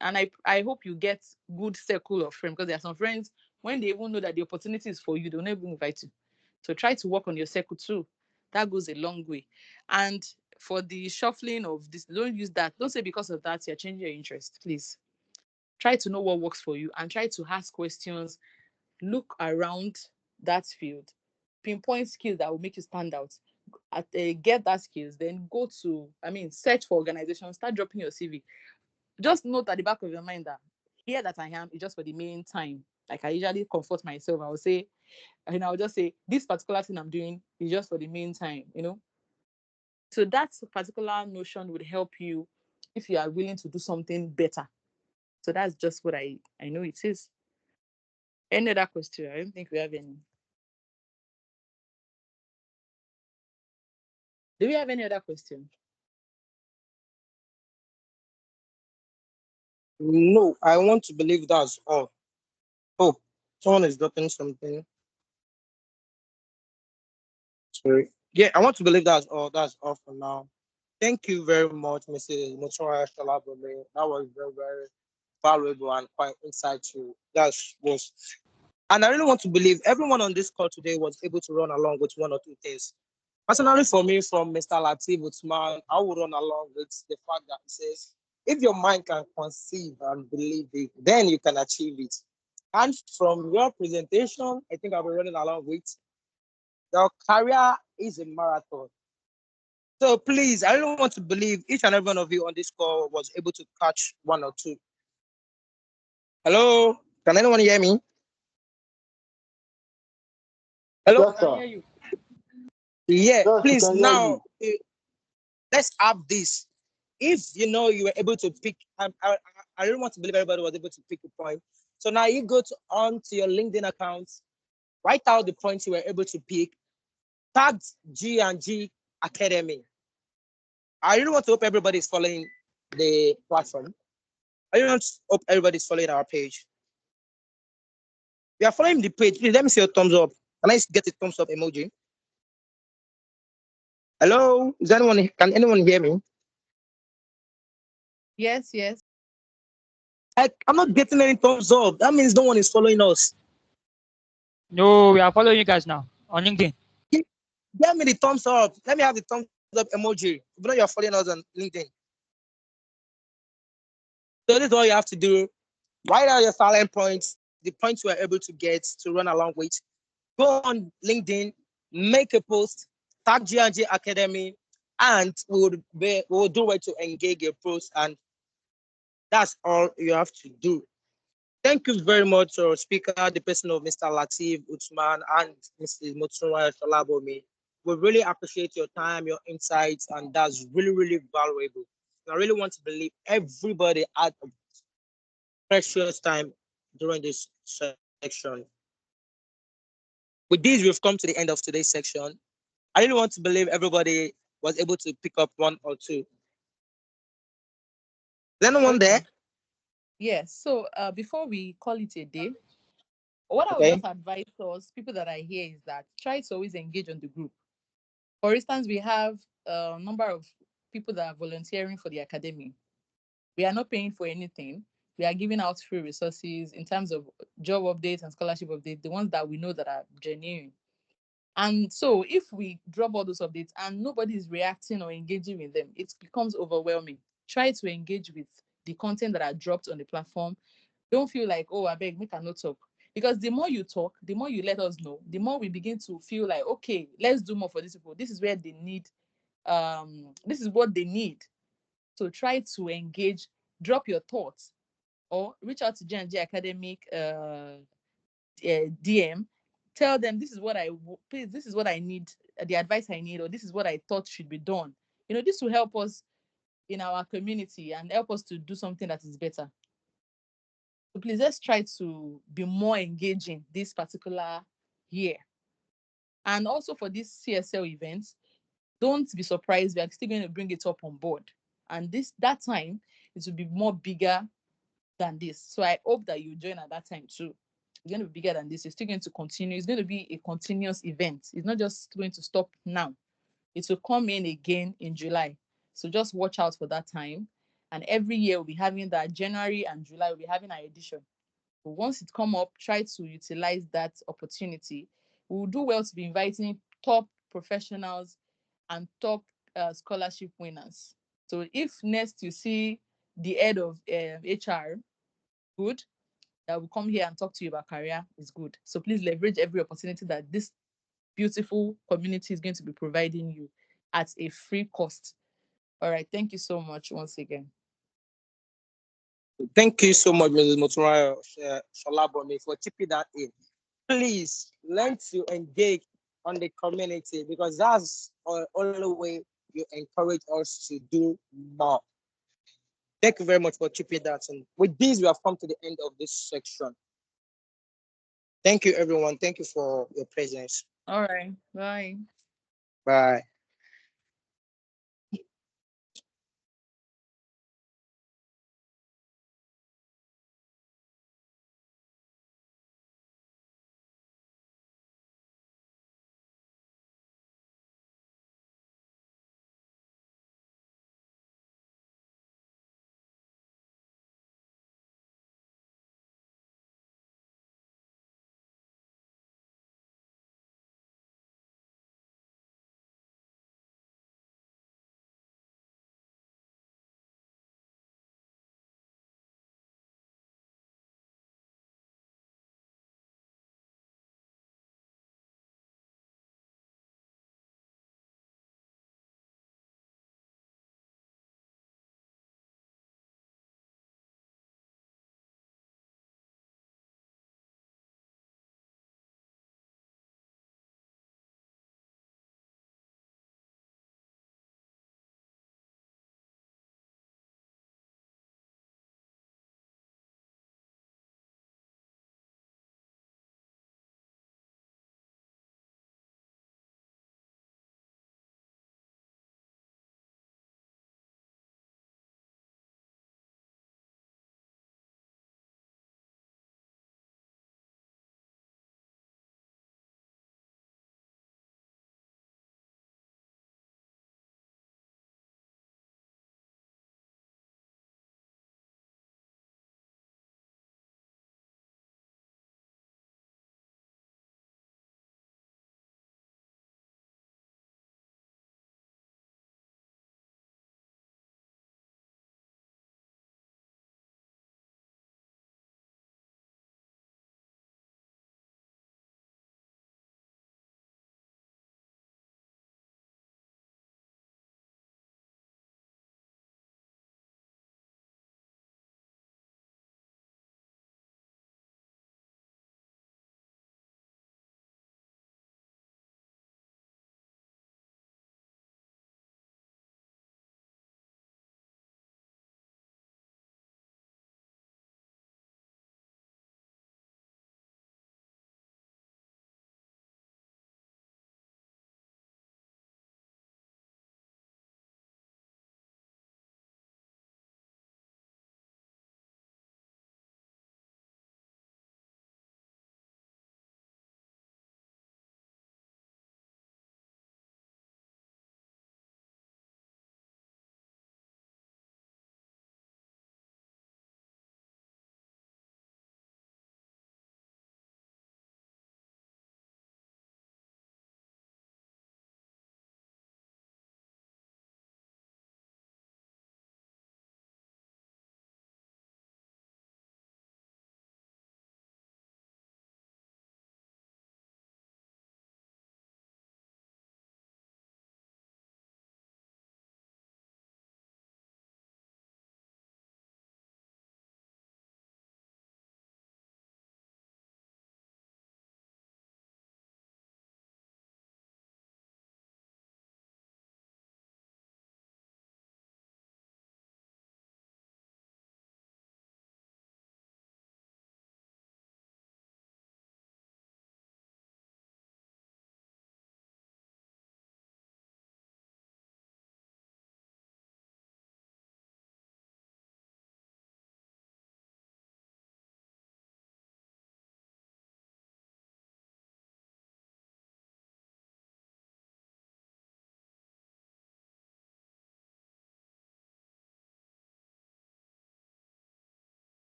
And I hope you get good circle of friends because there are some friends when they even know that the opportunity is for you, they'll never invite you. So try to work on your circle too. That goes a long way. And for the shuffling of this, don't use that. Don't say because of that you're changing your interest. Please try to know what works for you and try to ask questions. Look around that field, pinpoint skills that will make you stand out. Get that skills, then search for organizations, start dropping your CV. Just note at the back of your mind that here that I am is just for the main time. Like I usually comfort myself, I will say, and I'll just say, this particular thing I'm doing is just for the main time. So that particular notion would help you if you are willing to do something better. So that's just what I know it is. Any other question? I don't think we have any. Do we have any other question? No, I want to believe that's all. Oh, someone is dropping something. Sorry. Yeah, I want to believe that's all. That's all for now. Thank you very much, Mrs. Mutua Shalabome. That was very, very valuable and quite insightful. That was, and I really want to believe everyone on this call today was able to run along with one or two things. Personally, for me, from Mr. Latif Utman, I would run along with the fact that it says, if your mind can conceive and believe it, then you can achieve it. And from your presentation, I think I'll be running along with your career is a marathon. So please, I really want to believe each and every one of you on this call was able to catch one or two. Hello, can anyone hear me? Hello, Yes, I can sir. hear you. yeah. Yes, we Please can hear now, you. let's have this. If you were able to pick, I really want to believe everybody was able to pick a point. So now you go onto your LinkedIn account, write out the points you were able to pick, tag G and G Academy. I really want to hope everybody is following the platform. I really want to hope everybody's following our page. You are following the page. Please let me see your thumbs up. Can I get a thumbs up emoji? Hello? Is anyone can anyone hear me? Yes, yes. I'm not getting any thumbs up. That means no one is following us. No, we are following you guys now on LinkedIn. Gi- Give me the thumbs up. Let me have the thumbs up emoji. You know you're following us on LinkedIn. So this is what you have to do. Write out your silent points, the points you are able to get to run along with. Go on LinkedIn, make a post, tag G&G Academy, and we will do it to engage your post, and that's all you have to do. Thank you very much, our speaker, the person of Mr. Latif Uthman and Mrs. Motunwa Shalabomi. We really appreciate your time, your insights, and that's really, really valuable. I really want to believe everybody had a precious time during this section. With this, we've come to the end of today's section. I really want to believe everybody was able to pick up one or two. Is there anyone there? Okay. Yes. So before we call it a day, what I would Okay. just advise us, people that are here, is that try to always engage on the group. For instance, we have a number of people that are volunteering for the academy. We are not paying for anything. We are giving out free resources in terms of job updates and scholarship updates, the ones that we know that are genuine. And so if we drop all those updates and nobody is reacting or engaging with them, it becomes overwhelming. Try to engage with the content that are dropped on the platform. Don't feel like, oh, I beg, make a note talk. Because the more you talk, the more you let us know, the more we begin to feel like, okay, let's do more for these people. This is where they need, this is what they need. So try to engage, drop your thoughts, or reach out to G&G Academic DM. Tell them this is what please, this is what I need, the advice I need, or this is what I thought should be done. This will help us in our community and help us to do something that is better. So please, let's try to be more engaging this particular year. And also for this CSL event, don't be surprised. We are still going to bring it up on board. And that time, it will be more bigger than this. So I hope that you join at that time too. It's going to be bigger than this. It's still going to continue. It's going to be a continuous event. It's not just going to stop now. It will come in again in July. So just watch out for that time. And every year we'll be having that. January and July we'll be having our edition. But once it come up, try to utilize that opportunity. We will do well to be inviting top professionals and top scholarship winners. So if next you see the head of HR, good, that will come here and talk to you about career, is good. So please leverage every opportunity that this beautiful community is going to be providing you at a free cost. All right. Thank you so much once again. Thank you so much, Mrs. Motunwa Shalabomi, for keeping that in. Please learn to engage on the community because that's the only way you encourage us to do more. Thank you very much for keeping that. And with this, we have come to the end of this section. Thank you, everyone. Thank you for your presence. All right. Bye. Bye.